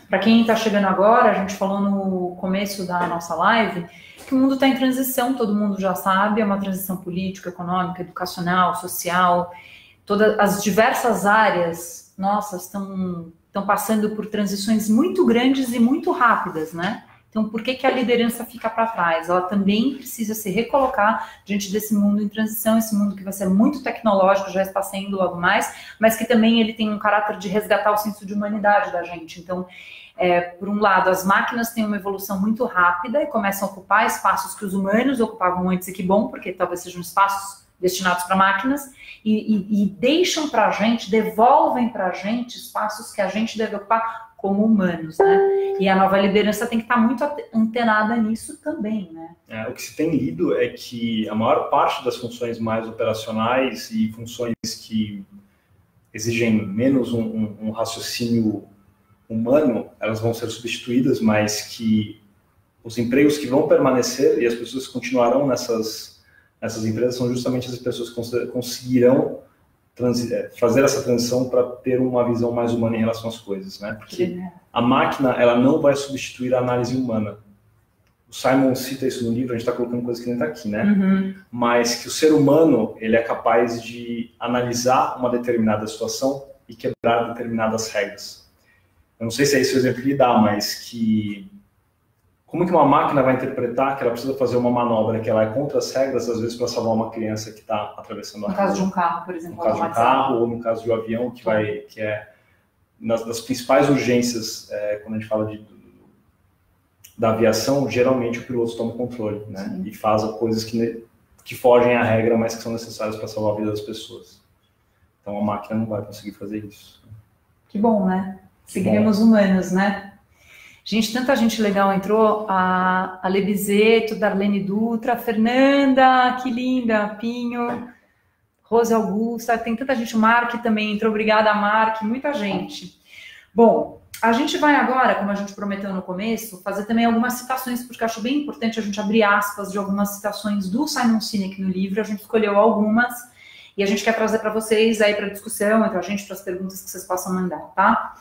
Para quem está chegando agora, a gente falou no começo da nossa live que o mundo está em transição, todo mundo já sabe, é uma transição política, econômica, educacional, social, todas as diversas áreas nossas estão passando por transições muito grandes e muito rápidas, né? Então, por que a liderança fica para trás? Ela também precisa se recolocar diante desse mundo em transição, esse mundo que vai ser muito tecnológico, já está sendo logo mais, mas que também ele tem um caráter de resgatar o senso de humanidade da gente. Então, por um lado, as máquinas têm uma evolução muito rápida e começam a ocupar espaços que os humanos ocupavam antes, e que bom, porque talvez sejam espaços destinados para máquinas, e deixam para a gente, devolvem para a gente espaços que a gente deve ocupar como humanos, né? E a nova liderança tem que estar muito antenada nisso também, né? O que se tem lido é que a maior parte das funções mais operacionais e funções que exigem menos um raciocínio humano, elas vão ser substituídas, mas que os empregos que vão permanecer e as pessoas que continuarão nessas empresas são justamente as pessoas que conseguirão fazer essa transição para ter uma visão mais humana em relação às coisas, né? Porque a máquina, ela não vai substituir a análise humana. O Simon cita isso no livro, a gente está colocando coisas que nem está aqui, né? Uhum. Mas que o ser humano, ele é capaz de analisar uma determinada situação e quebrar determinadas regras. Eu não sei se é esse o exemplo que ele dá, mas que... Como que uma máquina vai interpretar que ela precisa fazer uma manobra que ela é contra as regras, às vezes para salvar uma criança que está atravessando a rua? No caso de um carro, por exemplo. No caso de um carro ou no caso de um avião, que é das principais urgências, quando a gente fala da aviação, geralmente o piloto toma o controle, né? Sim. E faz coisas que fogem à regra, mas que são necessárias para salvar a vida das pessoas. Então a máquina não vai conseguir fazer isso. Que bom, né? Seguiremos humanos, né? Gente, tanta gente legal entrou, a Lebizeto, Darlene Dutra, Fernanda, que linda, Pinho, Rose Augusta, tem tanta gente, o Mark também entrou, obrigada Mark, muita gente. Bom, a gente vai agora, como a gente prometeu no começo, fazer também algumas citações, porque eu acho bem importante a gente abrir aspas de algumas citações do Simon Sinek no livro, a gente escolheu algumas, e a gente quer trazer para vocês aí para discussão, entre a gente, para as perguntas que vocês possam mandar, tá?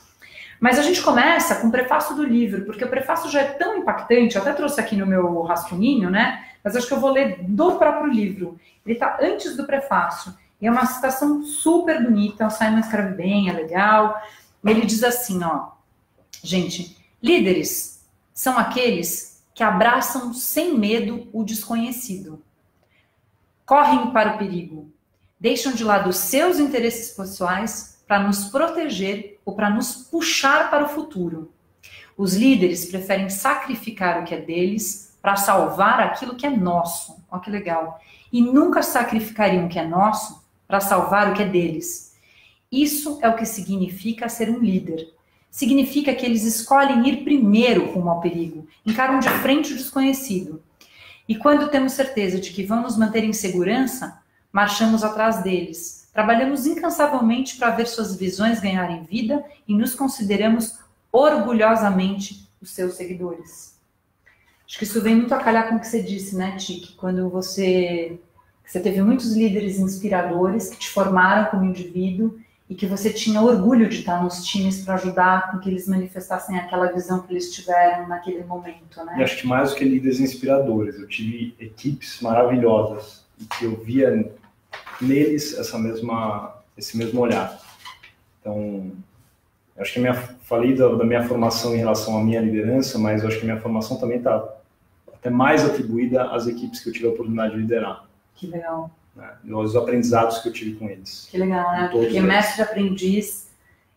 Mas a gente começa com o prefácio do livro, porque o prefácio já é tão impactante, eu até trouxe aqui no meu rascunhinho, né? Mas acho que eu vou ler do próprio livro. Ele está antes do prefácio. E é uma citação super bonita, o Simon escreve bem, é legal. Ele diz assim, ó, gente, Líderes são aqueles que abraçam sem medo o desconhecido. Correm para o perigo. Deixam de lado os seus interesses pessoais para nos proteger ou para nos puxar para o futuro. Os líderes preferem sacrificar o que é deles para salvar aquilo que é nosso. Olha que legal. E nunca sacrificariam o que é nosso para salvar o que é deles. Isso é o que significa ser um líder. Significa que eles escolhem ir primeiro rumo ao perigo, encaram de frente o desconhecido. E quando temos certeza de que vão nos manter em segurança, marchamos atrás deles. Trabalhamos incansavelmente para ver suas visões ganharem vida e nos consideramos orgulhosamente os seus seguidores. Acho que isso vem muito a calhar com o que você disse, né, Ti? Quando você teve muitos líderes inspiradores que te formaram como indivíduo e que você tinha orgulho de estar nos times para ajudar com que eles manifestassem aquela visão que eles tiveram naquele momento, né? E acho que mais do que líderes inspiradores, eu tive equipes maravilhosas e que eu via neles esse mesmo olhar. Então, acho que falei da minha formação em relação à minha liderança, mas eu acho que a minha formação também está até mais atribuída às equipes que eu tive a oportunidade de liderar. Que legal. Os aprendizados que eu tive com eles. Que legal, né? Porque mestre e aprendiz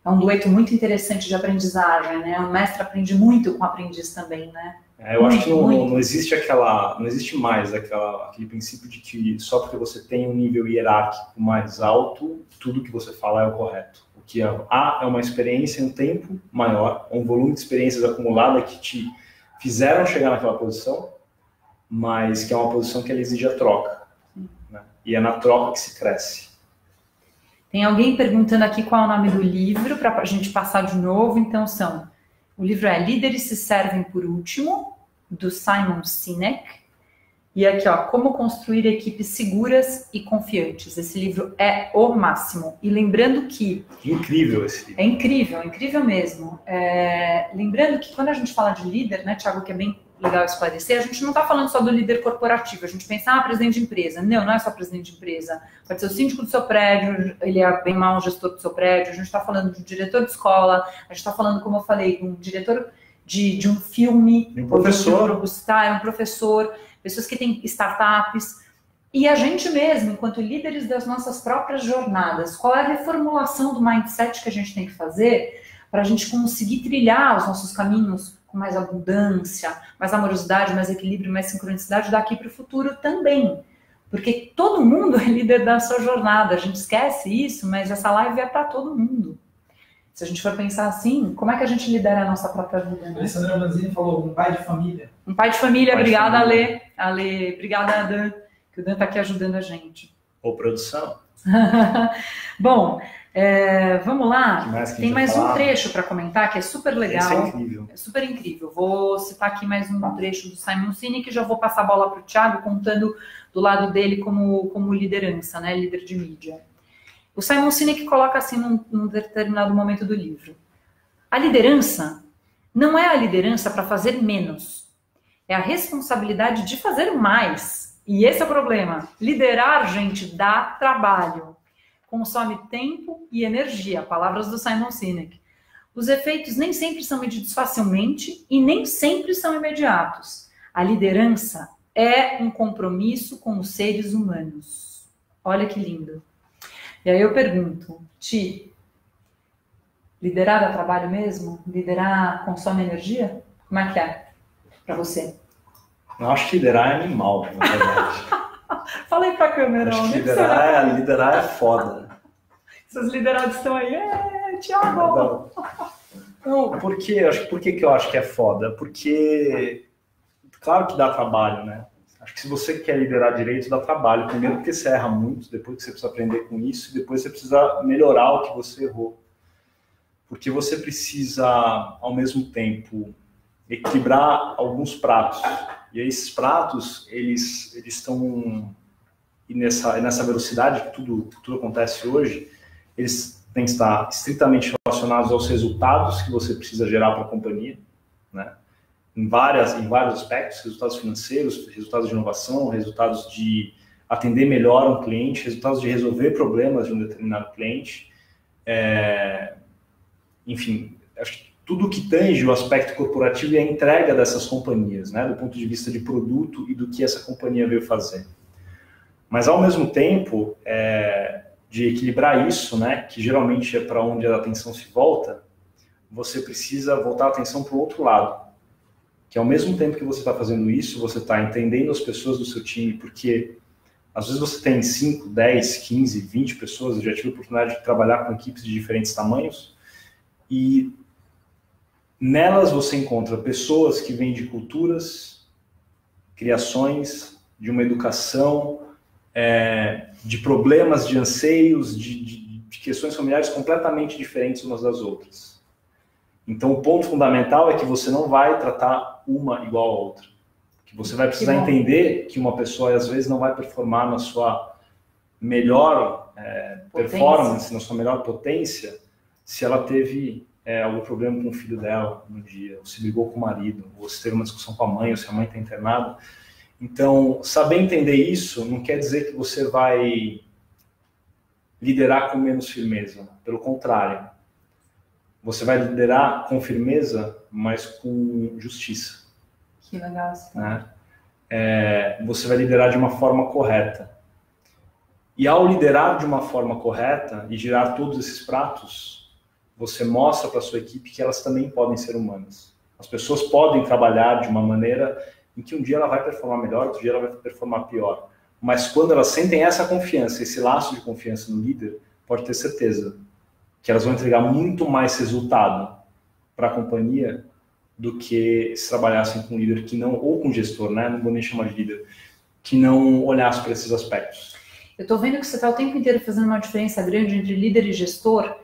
é um dueto muito interessante de aprendizagem, né? O mestre aprende muito com o aprendiz também, né? Eu acho que não existe mais aquele princípio de que só porque você tem um nível hierárquico mais alto, tudo que você fala é o correto. O que é uma experiência, um tempo maior, um volume de experiências acumuladas que te fizeram chegar naquela posição, mas que é uma posição que ela exige a troca. Né? E é na troca que se cresce. Tem alguém perguntando aqui qual é o nome do livro, para a gente passar de novo. Então, o livro é Líderes se Servem por Último, do Simon Sinek. E aqui, Como Construir Equipes Seguras e Confiantes. Esse livro é o máximo. E lembrando que... Incrível esse livro. É incrível mesmo. Lembrando que quando a gente fala de líder, né, Thiago, que é bem legal esclarecer, a gente não está falando só do líder corporativo. A gente pensa, presidente de empresa. Não é só presidente de empresa. Pode ser o síndico do seu prédio, ele é bem mal gestor do seu prédio. A gente está falando de diretor de escola. A gente está falando, como eu falei, de um diretor de um filme. Um professor. Um professor. Pessoas que têm startups, e a gente mesmo, enquanto líderes das nossas próprias jornadas, qual é a reformulação do mindset que a gente tem que fazer para a gente conseguir trilhar os nossos caminhos com mais abundância, mais amorosidade, mais equilíbrio, mais sincronicidade daqui para o futuro também. Porque todo mundo é líder da sua jornada, a gente esquece isso, mas essa live é para todo mundo. Se a gente for pensar assim, como é que a gente lidera a nossa própria vida? Né? Alessandra Manzini falou, um pai de família. Um pai de família, obrigada, Ale. Ale, obrigada, Dan, que o Dan está aqui ajudando a gente. Ô, produção. Bom, vamos lá. Tem mais um trecho para comentar que é super legal. Esse é incrível. É super incrível. Vou citar aqui mais um trecho do Simon Sinek e já vou passar a bola para o Thiago, contando do lado dele como liderança, né? Líder de mídia. O Simon Sinek coloca assim num determinado momento do livro. A liderança não é a liderança para fazer menos. É a responsabilidade de fazer mais. E esse é o problema. Liderar, gente, dá trabalho. Consome tempo e energia. Palavras do Simon Sinek. Os efeitos nem sempre são medidos facilmente e nem sempre são imediatos. A liderança é um compromisso com os seres humanos. Olha que lindo. E aí eu pergunto, Ti, liderar dá trabalho mesmo? Liderar consome energia? Como é que é para você? Eu acho que liderar é animal, na verdade. Fala aí pra câmera. Acho que liderar é foda. Seus liderados estão aí. Thiago! Não, por que eu acho que é foda? Porque, claro que dá trabalho, né? Acho que se você quer liderar direito, dá trabalho. Primeiro porque você erra muito, depois que você precisa aprender com isso, e depois você precisa melhorar o que você errou. Porque você precisa, ao mesmo tempo, equilibrar alguns pratos. E aí, esses pratos, eles estão... E nessa velocidade que tudo acontece hoje, eles têm que estar estritamente relacionados aos resultados que você precisa gerar para a companhia, né? Em vários aspectos, resultados financeiros, resultados de inovação, resultados de atender melhor um cliente, resultados de resolver problemas de um determinado cliente. Enfim, acho que tudo que tange o aspecto corporativo e a entrega dessas companhias, né, do ponto de vista de produto e do que essa companhia veio fazer. Mas, ao mesmo tempo, de equilibrar isso, né, que geralmente é para onde a atenção se volta, você precisa voltar a atenção para o outro lado, que ao mesmo tempo que você está fazendo isso, você está entendendo as pessoas do seu time, porque às vezes você tem 5, 10, 15, 20 pessoas, eu já tive a oportunidade de trabalhar com equipes de diferentes tamanhos, e nelas você encontra pessoas que vêm de culturas, criações, de uma educação, de problemas, de anseios, de questões familiares completamente diferentes umas das outras. Então, o ponto fundamental é que você não vai tratar uma igual a outra. Que você vai precisar entender que uma pessoa, às vezes, não vai performar na sua melhor performance, na sua melhor potência, se ela teve algum problema com o filho dela no dia, ou se brigou com o marido, ou se teve uma discussão com a mãe, ou se a mãe está internada. Então, saber entender isso não quer dizer que você vai liderar com menos firmeza. Pelo contrário. Você vai liderar com firmeza, mas com justiça. Que legal. Né? Você vai liderar de uma forma correta. E ao liderar de uma forma correta e girar todos esses pratos, você mostra para a sua equipe que elas também podem ser humanas. As pessoas podem trabalhar de uma maneira em que um dia ela vai performar melhor, outro dia ela vai performar pior. Mas quando elas sentem essa confiança, esse laço de confiança no líder, pode ter certeza que elas vão entregar muito mais resultado para a companhia do que se trabalhassem com um líder que não, ou com um gestor, né? Não vou nem chamar de líder, que não olhasse para esses aspectos. Eu estou vendo que você está o tempo inteiro fazendo uma diferença grande entre líder e gestor,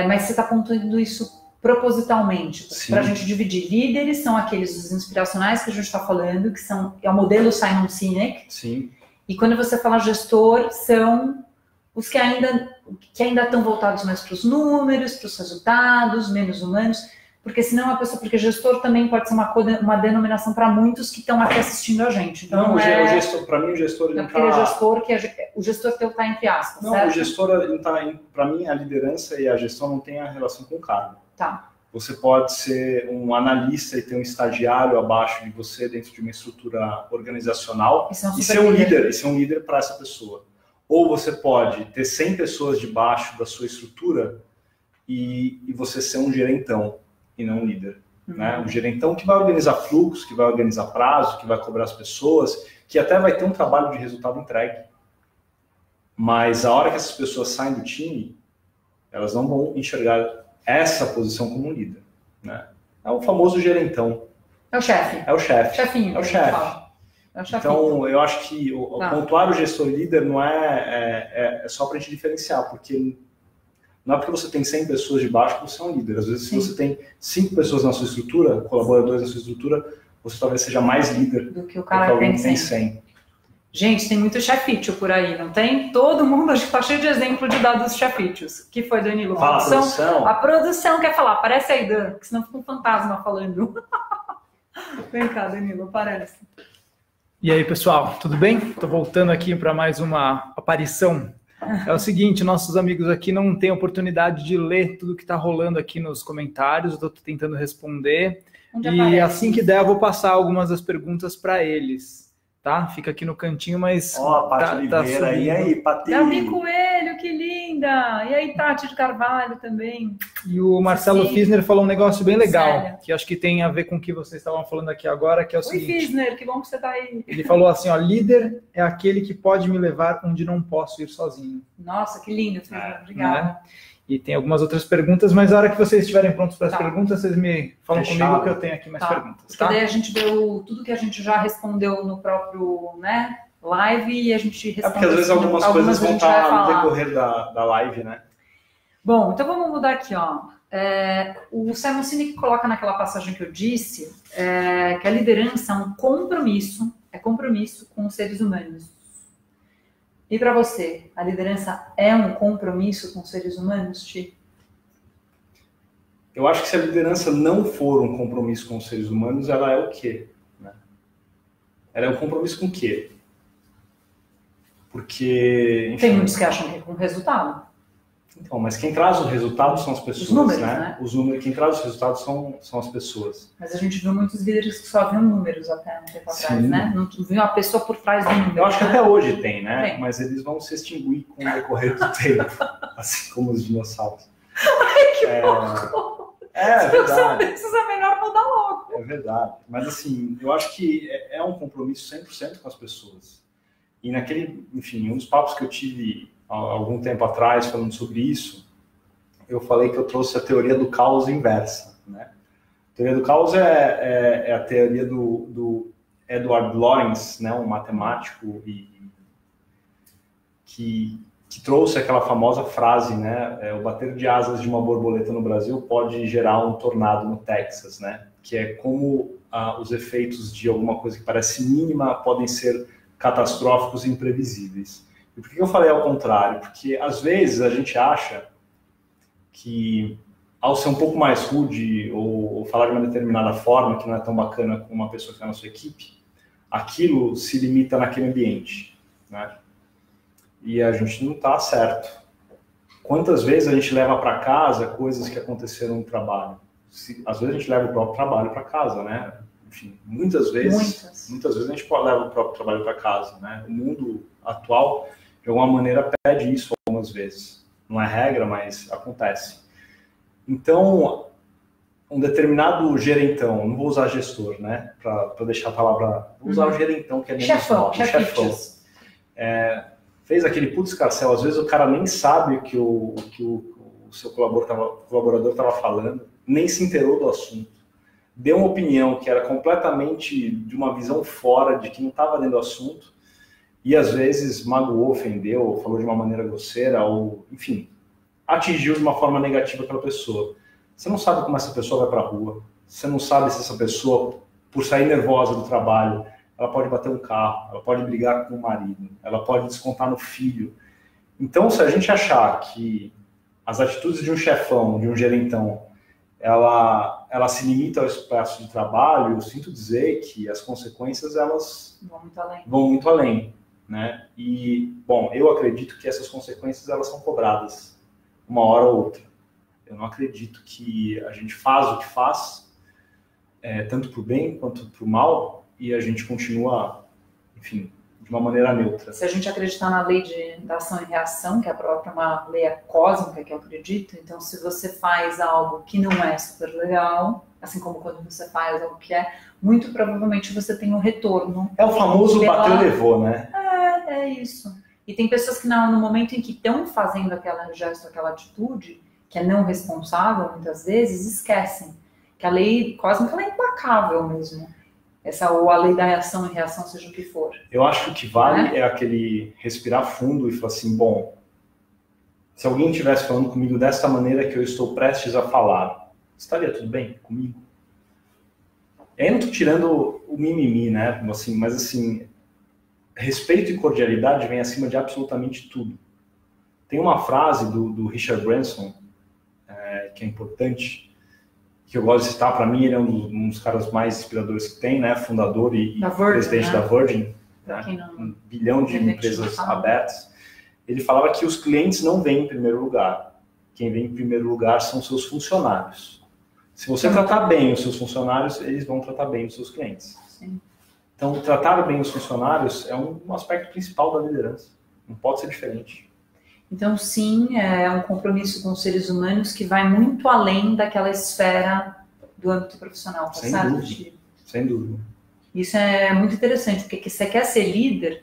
mas você está apontando isso propositalmente, para a gente dividir. Líderes são aqueles os inspiracionais que a gente está falando, que é o modelo Simon Sinek. Sim. E quando você fala gestor, são os que ainda estão voltados mais para os números, para os resultados, menos humanos, porque senão porque gestor também pode ser uma denominação para muitos que estão aqui assistindo a gente. Então, não, o gestor, para mim o gestor não está... gestor o gestor teu está entre aspas, não, certo? O gestor está, para mim, a liderança e a gestão não tem a relação com o cargo. Tá. Você pode ser um analista e ter um estagiário abaixo de você dentro de uma estrutura organizacional e ser um líder para essa pessoa. Ou você pode ter 100 pessoas debaixo da sua estrutura e você ser um gerentão e não um líder. Né? Um gerentão que vai organizar fluxos, que vai organizar prazo, que vai cobrar as pessoas, que até vai ter um trabalho de resultado entregue. Mas a hora que essas pessoas saem do time, elas não vão enxergar essa posição como um líder. Né? É o famoso gerentão. É o chefe. É o chefe. Chefinho. É o chefe. Então, eu acho que pontuar o gestor líder não é só para a gente diferenciar, porque não é porque você tem 100 pessoas de baixo que você é um líder. Às vezes, se você tem 5 pessoas na sua estrutura, colaboradores na sua estrutura, você talvez seja mais líder do que o cara que tem 100. Gente, tem muito chefítio por aí, não tem? Todo mundo, acho que está cheio de exemplo de dados chefítios. Que foi, Danilo? Produção? A produção quer falar. Aparece aí, Dan, que senão fica um fantasma falando. Vem cá, Danilo, aparece. E aí, pessoal, tudo bem? Estou voltando aqui para mais uma aparição. É o seguinte, nossos amigos aqui não têm oportunidade de ler tudo que está rolando aqui nos comentários, eu estou tentando responder. Assim que der, eu vou passar algumas das perguntas para eles. Tá? Fica aqui no cantinho, mas... Ó, Paty Oliveira, e aí, Paty? Gabi Coelho, que linda! E aí, Tati de Carvalho também. E o Marcelo Fisner falou um negócio bem legal, que acho que tem a ver com o que vocês estavam falando aqui agora, que é o seguinte... Oi, Fisner, que bom que você tá aí. Ele falou assim, ó, líder é aquele que pode me levar onde não posso ir sozinho. Nossa, que lindo, Fisner, obrigada. Né? E tem algumas outras perguntas, mas na hora que vocês estiverem prontos para as perguntas, vocês me falam comigo que eu tenho aqui mais perguntas. Porque daí a gente deu tudo que a gente já respondeu no próprio live e a gente respondeu. Porque às vezes algumas coisas vão estar no decorrer da live, né? Bom, então vamos mudar aqui, ó. O Simon Sinek coloca naquela passagem que eu disse que a liderança é um compromisso, com os seres humanos. E para você, a liderança é um compromisso com os seres humanos, Ti? Eu acho que se a liderança não for um compromisso com os seres humanos, ela é o quê? Né? Ela é um compromisso com o quê? Porque... Enfim, tem muitos que acham que é com resultado. Então, mas quem traz os resultados são as pessoas, os números, né? Quem traz os resultados são as pessoas. Mas a gente viu muitos líderes que só viam números até um tempo atrás, né? Não viu a pessoa por trás do número. Eu acho que até hoje tem, né? Tem. Mas eles vão se extinguir com o decorrer do tempo, assim como os dinossauros. Ai, que horror! É verdade. Isso é melhor mudar logo. É verdade. Mas, assim, eu acho que é um compromisso 100% com as pessoas. E um dos papos que eu tive há algum tempo atrás falando sobre isso, eu falei que eu trouxe a teoria do caos inversa, né? A teoria do caos é a teoria do Edward Lorenz, né? Um matemático que trouxe aquela famosa frase, né? O bater de asas de uma borboleta no Brasil pode gerar um tornado no Texas, né? Que é como os efeitos de alguma coisa que parece mínima podem ser catastróficos e imprevisíveis. E por que eu falei ao contrário? Porque, às vezes, a gente acha que, ao ser um pouco mais rude ou falar de uma determinada forma que não é tão bacana com uma pessoa que está na sua equipe, aquilo se limita naquele ambiente, né? E a gente não está certo. Quantas vezes a gente leva para casa coisas que aconteceram no trabalho? Às vezes a gente leva o próprio trabalho para casa, né? Enfim, muitas vezes a gente leva o próprio trabalho para casa, né? O mundo atual, de alguma maneira, pede isso algumas vezes. Não é regra, mas acontece. Então, um determinado gerentão, não vou usar gestor, né? Para deixar a palavra... Vou usar o gerentão, que é menos chefão. Fez aquele putz carcel. Às vezes o cara nem sabe o que o seu colaborador estava falando, nem se inteirou do assunto. Deu uma opinião que era completamente de uma visão fora, de que não estava dentro do assunto, e às vezes magoou, ofendeu, falou de uma maneira grosseira, ou, enfim, atingiu de uma forma negativa aquela pessoa. Você não sabe como essa pessoa vai para a rua, você não sabe se essa pessoa, por sair nervosa do trabalho, ela pode bater um carro, ela pode brigar com o marido, ela pode descontar no filho. Então, se a gente achar que as atitudes de um chefão, de um gerentão, ela se limita ao espaço de trabalho, eu sinto dizer que as consequências elas vão muito além, né? E, bom, eu acredito que essas consequências elas são cobradas uma hora ou outra. Eu não acredito que a gente faz o que faz, tanto para o bem quanto para o mal, e a gente continua, enfim, de uma maneira neutra. Se a gente acreditar na lei da ação e reação, que é a própria uma lei cósmica que eu acredito, então se você faz algo que não é super legal, assim como quando você faz algo que é, muito provavelmente você tem um retorno. É o famoso bateu e levou, né? É isso. E tem pessoas que no momento em que estão fazendo aquela gesto, aquela atitude, que é não responsável, muitas vezes, esquecem que a lei cósmica ela é implacável mesmo. Ou a lei da ação e reação, seja o que for. Eu acho que o que vale é aquele respirar fundo e falar assim, bom, se alguém estivesse falando comigo desta maneira que eu estou prestes a falar, estaria tudo bem comigo? E aí eu não estou tirando o mimimi, né? Assim, mas assim, respeito e cordialidade vem acima de absolutamente tudo. Tem uma frase do Richard Branson, que é importante, que eu gosto de citar. Para mim ele é um dos caras mais inspiradores que tem, né? Fundador e presidente, né, da Virgin, né? 1 bilhão de empresas abertas. Ele falava que os clientes não vêm em primeiro lugar. Quem vem em primeiro lugar são seus funcionários. Se você tratar bem os seus funcionários, eles vão tratar bem os seus clientes. Sim. Então, tratar bem os funcionários é um aspecto principal da liderança. Não pode ser diferente. Então, sim, é um compromisso com os seres humanos que vai muito além daquela esfera do âmbito profissional, tá certo? Sem dúvida. Isso é muito interessante, porque você quer ser líder,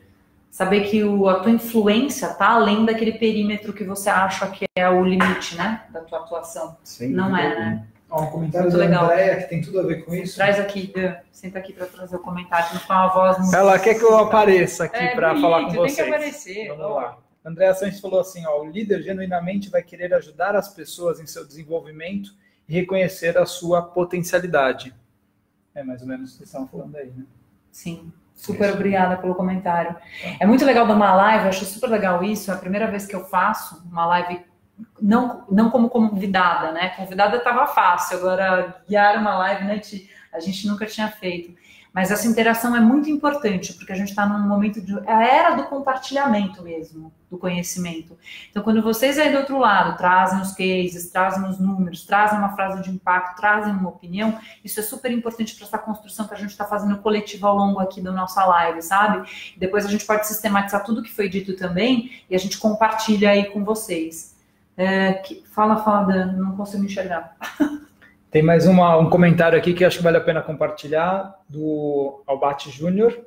saber que a tua influência está além daquele perímetro que você acha que é o limite, né, da tua atuação. Não é, né? Um comentário da Andréia que tem tudo a ver com isso. Traz aqui, senta aqui para trazer o comentário, não ficar uma voz... Ela quer que eu apareça aqui para falar com vocês. Tem que aparecer. Vamos lá. Andréa Sanches falou assim, o líder genuinamente vai querer ajudar as pessoas em seu desenvolvimento e reconhecer a sua potencialidade. É mais ou menos o que vocês estão falando aí, né? Sim, super obrigada pelo comentário. É muito legal dar uma live, eu acho super legal isso, é a primeira vez que eu faço uma live, não como convidada, né? Convidada estava fácil, agora guiar uma live, né, a gente nunca tinha feito. Mas essa interação é muito importante, porque a gente está num momento é a era do compartilhamento mesmo, do conhecimento. Então, quando vocês aí do outro lado trazem os cases, trazem os números, trazem uma frase de impacto, trazem uma opinião, isso é super importante para essa construção que a gente está fazendo coletiva ao longo aqui da nossa live, sabe? E depois a gente pode sistematizar tudo que foi dito também e a gente compartilha aí com vocês. Fala, Dan, não consigo enxergar. Tem mais um comentário aqui que acho que vale a pena compartilhar, do Albate Júnior,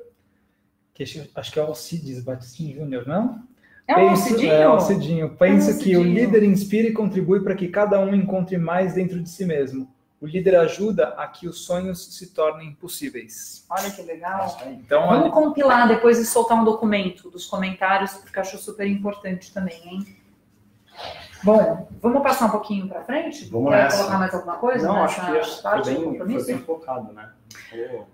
que acho que é o Alcides Batistin Júnior, não? É o Alcidinho? É o Alcidinho. Penso que o líder inspira e contribui para que cada um encontre mais dentro de si mesmo. O líder ajuda a que os sonhos se tornem possíveis. Olha que legal. Então, vamos compilar depois e soltar um documento dos comentários, porque eu acho super importante também, hein? Bom, vamos passar um pouquinho para frente? Vamos Quer nessa. colocar mais alguma coisa? Não, acho que foi bem focado, né?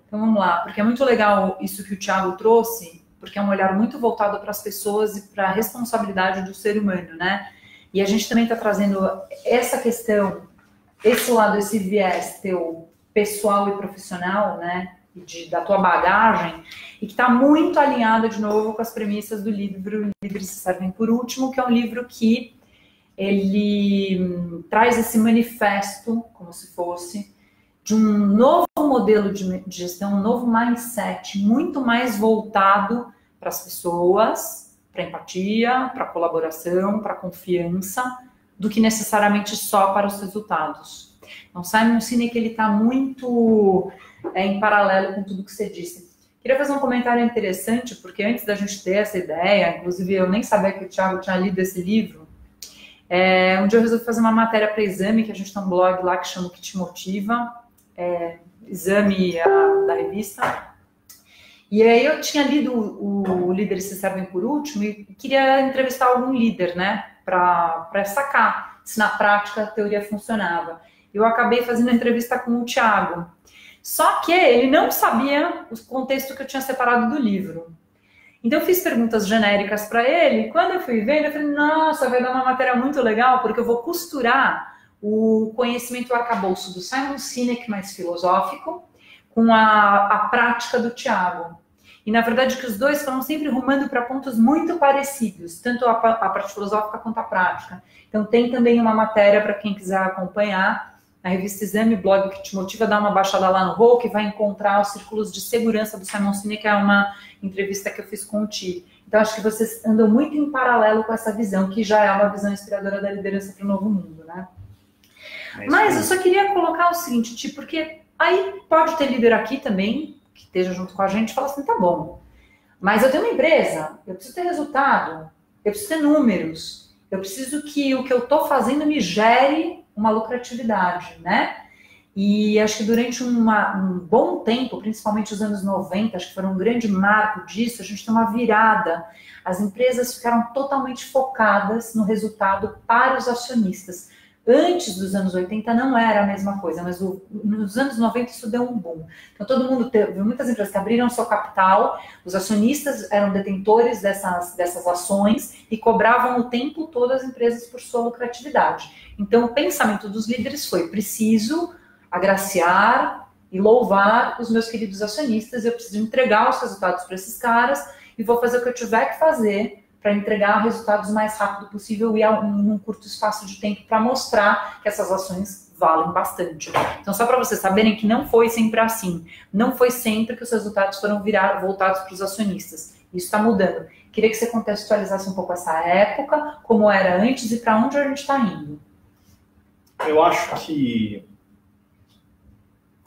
Então vamos lá, porque é muito legal isso que o Thiago trouxe, porque é um olhar muito voltado para as pessoas e para a responsabilidade do ser humano, né? E a gente também está trazendo essa questão, esse lado, esse viés teu pessoal e profissional, né? Da tua bagagem, e que está muito alinhada de novo com as premissas do livro Líderes se Servem por Último, que é um livro que ele traz esse manifesto, como se fosse, de um novo modelo de gestão, um novo mindset, muito mais voltado para as pessoas, para empatia, para colaboração, para confiança, do que necessariamente só para os resultados. Então, Simon Sinek, ele está muito em paralelo com tudo que você disse. Queria fazer um comentário interessante, porque antes da gente ter essa ideia, inclusive eu nem sabia que o Thiago tinha lido esse livro, um dia eu resolvi fazer uma matéria para Exame, que a gente tem um blog lá que chama O Que Te Motiva, Exame da revista. E aí eu tinha lido o Líderes se Servem por Último e queria entrevistar algum líder, né, para sacar se na prática a teoria funcionava. Eu acabei fazendo a entrevista com o Thiago. Só que ele não sabia o contexto que eu tinha separado do livro. Então eu fiz perguntas genéricas para ele, e quando eu fui vendo, eu falei, nossa, vai dar uma matéria muito legal, porque eu vou costurar o conhecimento arcabouço do Simon Sinek, mais filosófico, com a prática do Thiago. E na verdade que os dois foram sempre rumando para pontos muito parecidos, tanto a parte filosófica quanto a prática. Então tem também uma matéria para quem quiser acompanhar, na revista Exame, blog Que Te Motiva, dá uma baixada lá no Rol, que vai encontrar os círculos de segurança do Simon Sinek, que é uma entrevista que eu fiz com o Ti. Então, acho que vocês andam muito em paralelo com essa visão, que já é uma visão inspiradora da liderança para o novo mundo, né? Mas eu só queria colocar o seguinte, Ti, porque aí pode ter líder aqui também, que esteja junto com a gente, e fala assim, tá bom, mas eu tenho uma empresa, eu preciso ter resultado, eu preciso ter números, eu preciso que o que eu estou fazendo me gere uma lucratividade, né? E acho que durante um bom tempo, principalmente os anos 90, acho que foram um grande marco disso, a gente tem uma virada. As empresas ficaram totalmente focadas no resultado para os acionistas. Antes dos anos 80 não era a mesma coisa, mas nos anos 90 isso deu um boom. Então todo mundo teve, muitas empresas que abriram seu capital, os acionistas eram detentores dessas ações e cobravam o tempo todo as empresas por sua lucratividade. Então o pensamento dos líderes foi, preciso agraciar e louvar os meus queridos acionistas, eu preciso entregar os resultados para esses caras e vou fazer o que eu tiver que fazer para entregar resultados o mais rápido possível e num curto espaço de tempo para mostrar que essas ações valem bastante. Então, só para vocês saberem que não foi sempre assim. Não foi sempre que os resultados foram voltados para os acionistas. Isso está mudando. Queria que você contextualizasse um pouco essa época, como era antes e para onde a gente está indo. Eu acho que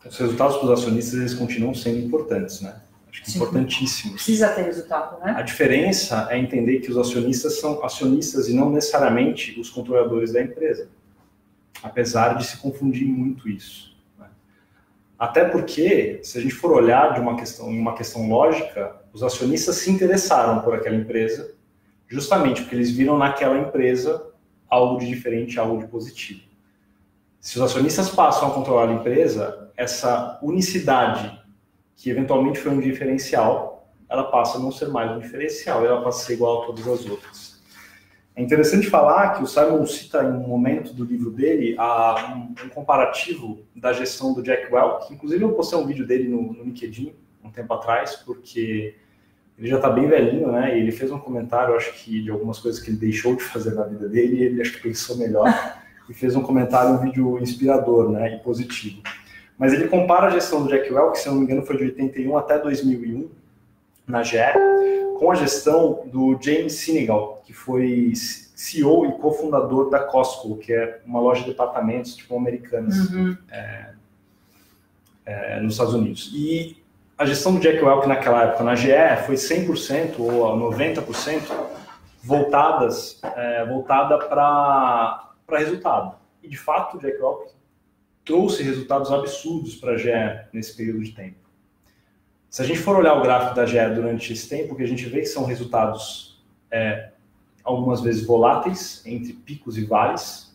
os resultados para os acionistas eles continuam sendo importantes, né? Acho que importantíssimos. Precisa ter resultado, né? A diferença é entender que os acionistas são acionistas e não necessariamente os controladores da empresa. Apesar de se confundir muito isso. Né? Até porque, se a gente for olhar de uma questão lógica, os acionistas se interessaram por aquela empresa justamente porque eles viram naquela empresa algo de diferente, algo de positivo. Se os acionistas passam a controlar a empresa, essa unicidade que eventualmente foi um diferencial, ela passa a não ser mais um diferencial, ela passa a ser igual a todas as outras. É interessante falar que o Simon cita em um momento do livro dele um comparativo da gestão do Jack Welch, que inclusive eu postei um vídeo dele no LinkedIn, um tempo atrás, porque ele já está bem velhinho, né? E ele fez um comentário, acho que de algumas coisas que ele deixou de fazer na vida dele, e ele acho que pensou melhor. E fez um comentário, um vídeo inspirador, né? E positivo. Mas ele compara a gestão do Jack Welch, que se eu não me engano foi de 81 até 2001, na GE, com a gestão do James Sinegal, que foi CEO e cofundador da Costco, que é uma loja de departamentos tipo americanas nos Estados Unidos. E a gestão do Jack Welch naquela época na GE foi 100% ou 90% voltada para resultado. E de fato o Jack Welch trouxe resultados absurdos para a GE nesse período de tempo. Se a gente for olhar o gráfico da GE durante esse tempo, o que a gente vê que são resultados algumas vezes voláteis, entre picos e vales,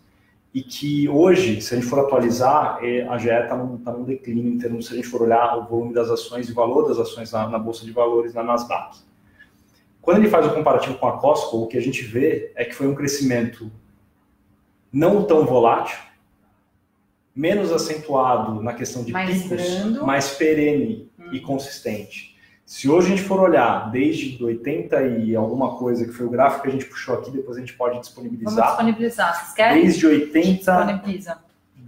e que hoje, se a gente for atualizar, a GE está num declínio em termos, se a gente for olhar o volume das ações e o valor das ações na Bolsa de Valores, na Nasdaq. Quando ele faz o comparativo com a Costco, o que a gente vê é que foi um crescimento não tão volátil, menos acentuado na questão de picos, mais perene e consistente. Se hoje a gente for olhar desde 80 e alguma coisa, que foi o gráfico que a gente puxou aqui, depois a gente pode disponibilizar. Vamos disponibilizar, vocês querem? Desde 80,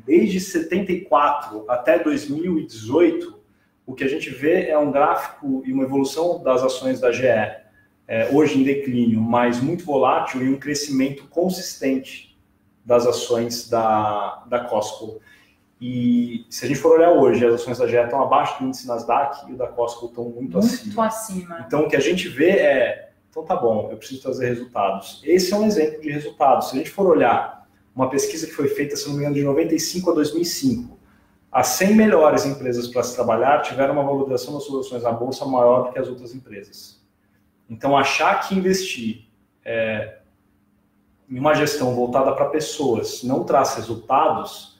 desde 74 até 2018, o que a gente vê é um gráfico e uma evolução das ações da GE, hoje em declínio, mas muito volátil, e um crescimento consistente das ações da Costco. E se a gente for olhar hoje, as ações da GE estão abaixo do índice Nasdaq e o da Costco estão muito acima. Então, o que a gente vê então tá bom, eu preciso trazer resultados. Esse é um exemplo de resultados. Se a gente for olhar uma pesquisa que foi feita, se não me engano, de 95 a 2005, as 100 melhores empresas para se trabalhar tiveram uma valorização das suas ações na Bolsa maior do que as outras empresas. Então, achar que investir em uma gestão voltada para pessoas não traz resultados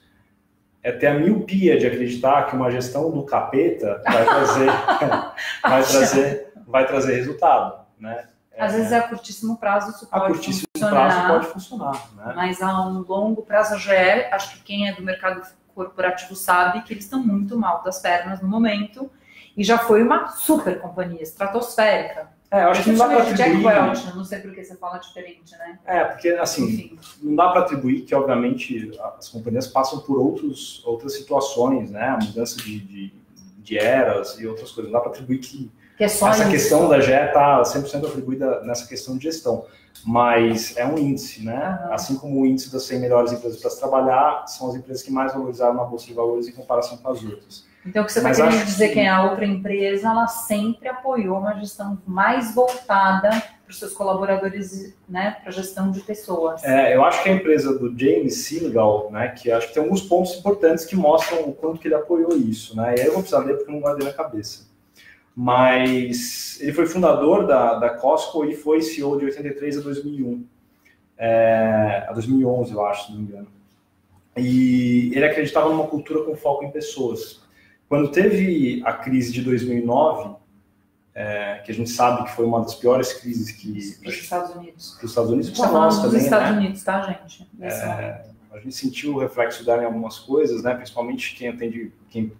é ter a miopia de acreditar que uma gestão do capeta vai trazer resultado, né? Às vezes a curtíssimo prazo isso pode funcionar. A curtíssimo prazo pode funcionar, né? Mas a um longo prazo, a GE, acho que quem é do mercado corporativo sabe que eles estão muito mal das pernas no momento, e já foi uma super companhia, estratosférica. Eu acho que não dá para atribuir... Welch, não sei por que você fala diferente, né? Porque, assim, enfim, não dá para atribuir que, obviamente, as companhias passam por outras situações, né? A mudança de eras e outras coisas. Não dá para atribuir que essa questão da GE está 100% atribuída nessa questão de gestão. Mas é um índice, né? Assim como o índice das 100 melhores empresas para se trabalhar, são as empresas que mais valorizaram na Bolsa de Valores em comparação com as outras. Então, o que você está querendo dizer que a outra empresa, ela sempre apoiou uma gestão mais voltada para os seus colaboradores, né, para a gestão de pessoas. Eu acho que a empresa do James Sinegal, né, que acho que tem alguns pontos importantes que mostram o quanto que ele apoiou isso, né, e aí eu vou precisar ler porque eu não guardei na cabeça. Mas ele foi fundador da Costco e foi CEO de 83 a 2001, a 2011, eu acho, se não me engano. E ele acreditava numa cultura com foco em pessoas. Quando teve a crise de 2009, que a gente sabe que foi uma das piores crises que... Dos Estados Unidos. Dos Estados Unidos, para nós também, dos Estados Unidos, tá, gente? A gente sentiu o reflexo dela em algumas coisas, né? Principalmente quem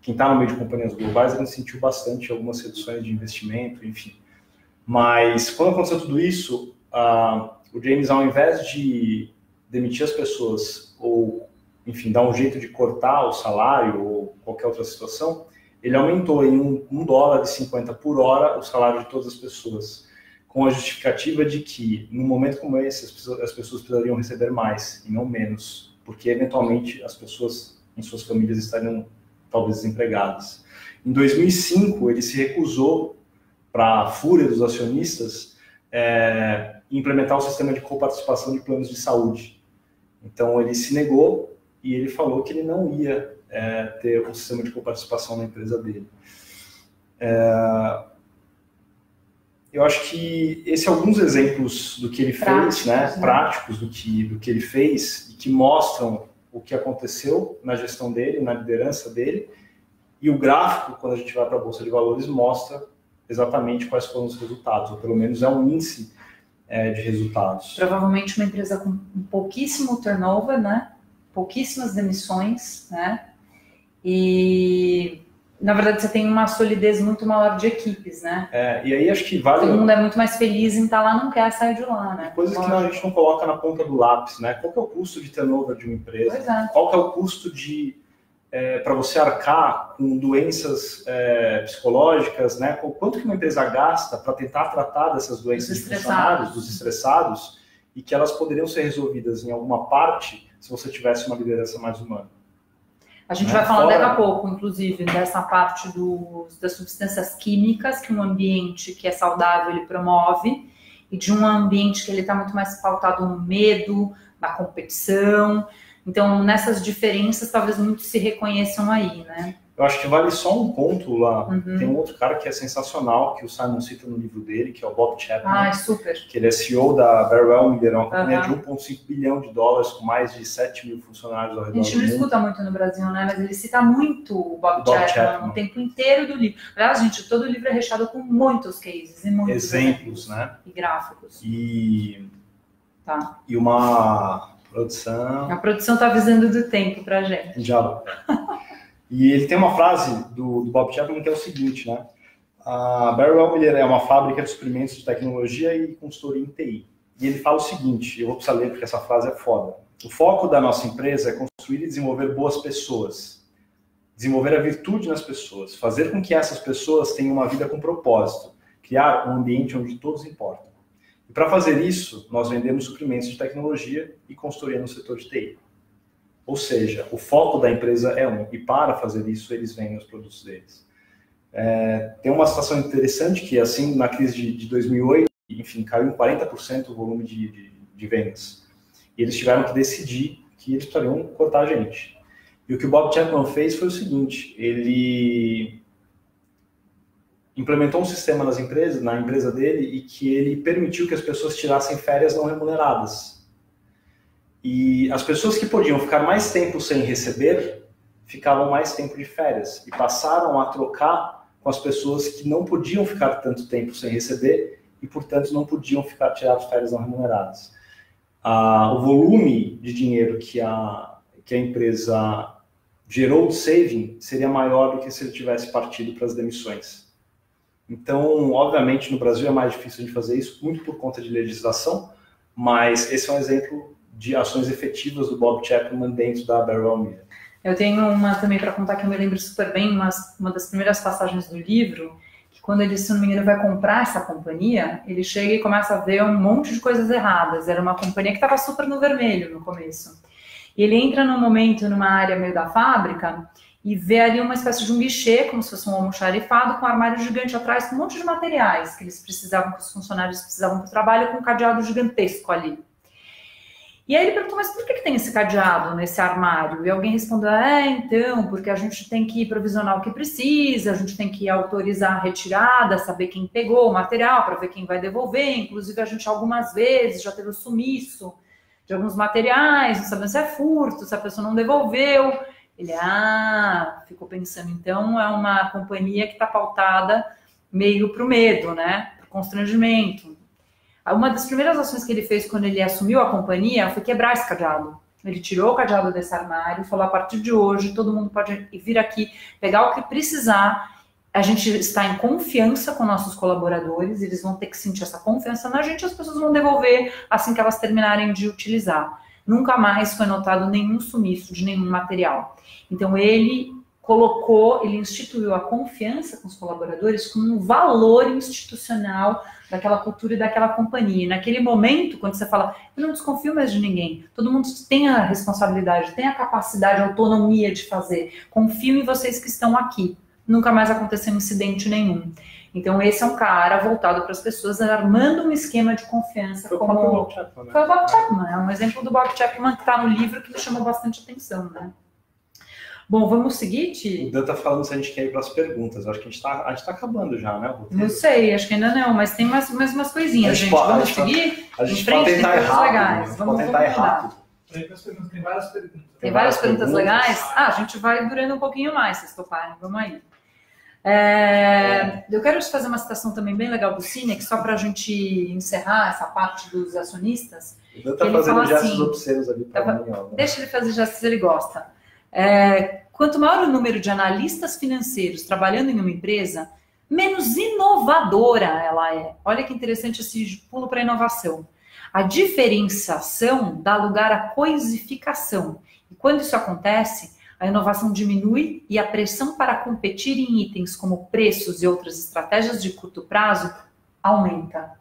está no meio de companhias globais, a gente sentiu bastante algumas reduções de investimento, enfim. Mas quando aconteceu tudo isso, o James, ao invés de demitir as pessoas ou, enfim, dar um jeito de cortar o salário ou qualquer outra situação, ele aumentou em $1,50 por hora o salário de todas as pessoas, com a justificativa de que, num momento como esse, as pessoas precisariam receber mais e não menos, porque, eventualmente, as pessoas em suas famílias estariam, talvez, desempregadas. Em 2005, ele se recusou, para a fúria dos acionistas, implementar o sistema de coparticipação de planos de saúde. Então, ele se negou e ele falou que ele não ia ter um sistema de coparticipação na empresa dele. Eu acho que esses são alguns exemplos do que ele fez, né? Práticos do que ele fez, e que mostram o que aconteceu na gestão dele, na liderança dele, e o gráfico, quando a gente vai para a Bolsa de Valores, mostra exatamente quais foram os resultados, ou pelo menos é um índice de resultados. Provavelmente uma empresa com pouquíssimo turnover, né? Pouquíssimas demissões, né? E na verdade, você tem uma solidez muito maior de equipes, né? E aí acho que vale... Todo mundo é muito mais feliz em estar lá, não quer sair de lá, né? Coisas que a gente não coloca na ponta do lápis, né? Qual que é o custo de turnover de uma empresa? Pois é. Qual que é o custo para você arcar com doenças psicológicas, né? Quanto que uma empresa gasta para tentar tratar dessas doenças de funcionários, dos estressados, e que elas poderiam ser resolvidas em alguma parte se você tivesse uma liderança mais humana? A gente vai falar daqui a pouco, inclusive, dessa parte das substâncias químicas que um ambiente que é saudável ele promove e de um ambiente que ele está muito mais pautado no medo, na competição. Então, nessas diferenças, talvez muitos se reconheçam aí, né? Eu acho que vale só um ponto lá. Tem um outro cara que é sensacional, que o Simon cita no livro dele, que é o Bob Chapman. Super. Que ele é CEO da Barwell Miller, uma companhia de 1,5 bilhão de dólares, com mais de 7 mil funcionários ao redor do mundo. A gente não escuta muito no Brasil, né? Mas ele cita muito o Bob Chapman o tempo inteiro do livro. Aliás, gente, todo o livro é recheado com muitos cases e muitos exemplos, né? E gráficos. E uma produção... A produção está avisando do tempo pra gente. Já. E ele tem uma frase do Bob Chapman que é o seguinte, né? A Barwell Miller é uma fábrica de suprimentos de tecnologia e consultoria em TI. E ele fala o seguinte, eu vou precisar ler porque essa frase é foda. O foco da nossa empresa é construir e desenvolver boas pessoas. Desenvolver a virtude nas pessoas. Fazer com que essas pessoas tenham uma vida com propósito. Criar um ambiente onde todos importam. E para fazer isso, nós vendemos suprimentos de tecnologia e consultoria no setor de TI. Ou seja, o foco da empresa é um. E para fazer isso, eles vendem os produtos deles. Tem uma situação interessante que, assim, na crise de 2008, enfim, caiu em 40% o volume de vendas. E eles tiveram que decidir que eles precisariam cortar a gente. E o que o Bob Chapman fez foi o seguinte, ele implementou um sistema na empresa dele e que ele permitiu que as pessoas tirassem férias não remuneradas. E as pessoas que podiam ficar mais tempo sem receber, ficavam mais tempo de férias. E passaram a trocar com as pessoas que não podiam ficar tanto tempo sem receber e, portanto, não podiam tirar férias não remuneradas. O volume de dinheiro que a empresa gerou de saving seria maior do que se ele tivesse partido para as demissões. Então, obviamente, no Brasil é mais difícil de fazer isso, muito por conta de legislação, mas esse é um exemplo de ações efetivas do Bob Chapman dentro da Barwell Miller. Eu tenho uma também para contar que eu me lembro super bem, uma das primeiras passagens do livro, que quando ele, se não me engano, vai comprar essa companhia, ele chega e começa a ver um monte de coisas erradas. Era uma companhia que estava super no vermelho no começo. E ele entra num momento, numa área meio da fábrica, e vê ali uma espécie de um guichê, como se fosse um almoxarifado, com um armário gigante atrás, com um monte de materiais que eles precisavam, que os funcionários precisavam para o trabalho, com um cadeado gigantesco ali. E aí ele perguntou, mas por que tem esse cadeado nesse armário? E alguém respondeu, então, porque a gente tem que provisionar o que precisa, a gente tem que autorizar a retirada, saber quem pegou o material, para ver quem vai devolver. Inclusive, a gente algumas vezes já teve o sumiço de alguns materiais, não sabendo se é furto, se a pessoa não devolveu. Ele, ficou pensando, então é uma companhia que está pautada meio para o medo, né? Para o constrangimento. Uma das primeiras ações que ele fez quando ele assumiu a companhia foi quebrar esse cadeado. Ele tirou o cadeado desse armário e falou, a partir de hoje, todo mundo pode vir aqui, pegar o que precisar. A gente está em confiança com nossos colaboradores, eles vão ter que sentir essa confiança na gente, as pessoas vão devolver assim que elas terminarem de utilizar. Nunca mais foi notado nenhum sumiço de nenhum material. Então, ele instituiu a confiança com os colaboradores como um valor institucional daquela cultura e daquela companhia. E naquele momento, quando você fala, eu não desconfio mais de ninguém, todo mundo tem a responsabilidade, tem a capacidade, a autonomia de fazer, confio em vocês que estão aqui. Nunca mais aconteceu incidente nenhum. Então, esse é um cara voltado para as pessoas, armando um esquema de confiança. Foi o Bob Chapman, né? Foi o Bob Chapman, é um exemplo do Bob Chapman que está no livro que me chamou bastante atenção, né? Bom, vamos seguir, Ti? O Dan está falando se a gente quer ir para as perguntas. Acho que a gente tá acabando já, né? Não sei, acho que ainda não, mas tem mais umas coisinhas, gente. Vamos seguir? A gente pode tentar ir rápido. Vamos tentar ir rápido. Tem várias perguntas. Tem várias perguntas legais? A gente vai durando um pouquinho mais, vocês toparem. Vamos aí. Eu quero te fazer uma citação também bem legal do Sinek, só para a gente encerrar essa parte dos acionistas. Ele está fazendo gestos obscenos ali para mim. Deixa ele fazer gestos, ele gosta. quanto maior o número de analistas financeiros trabalhando em uma empresa, menos inovadora ela é. Olha que interessante esse pulo para a inovação. A diferenciação dá lugar à coisificação. E quando isso acontece, a inovação diminui e a pressão para competir em itens como preços e outras estratégias de curto prazo aumenta.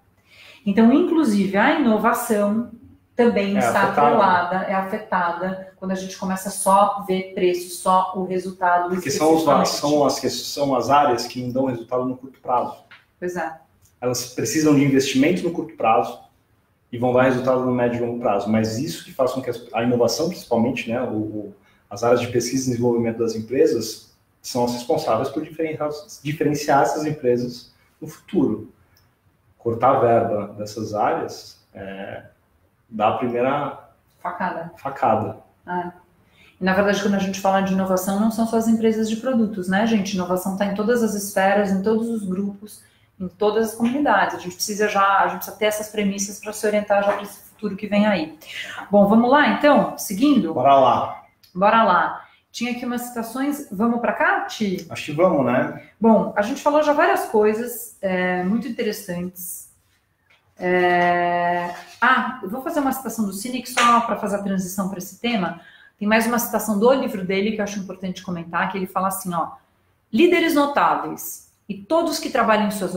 Então, inclusive, a inovação também está atrelada, é afetada quando a gente começa só a ver preço, só o resultado. Porque são as áreas que não dão resultado no curto prazo. Pois é. Elas precisam de investimento no curto prazo e vão dar resultado no médio e longo prazo. Mas isso que faz com que a inovação, principalmente, né, as áreas de pesquisa e desenvolvimento das empresas, são as responsáveis por diferenciar essas empresas no futuro. Cortar a verba dessas áreas dá a primeira facada. E, na verdade, quando a gente fala de inovação, não são só as empresas de produtos, né, gente? Inovação está em todas as esferas, em todos os grupos, em todas as comunidades. A gente precisa ter essas premissas para se orientar já para esse futuro que vem aí. Bom, vamos lá, então? Seguindo? Bora lá. Tinha aqui umas citações. Vamos para cá, Ti? Acho que vamos, né? Bom, a gente falou já várias coisas muito interessantes. Eu vou fazer uma citação do Sinek só para fazer a transição para esse tema. Tem mais uma citação do livro dele que eu acho importante comentar, que ele fala assim, líderes notáveis e todos que trabalham em suas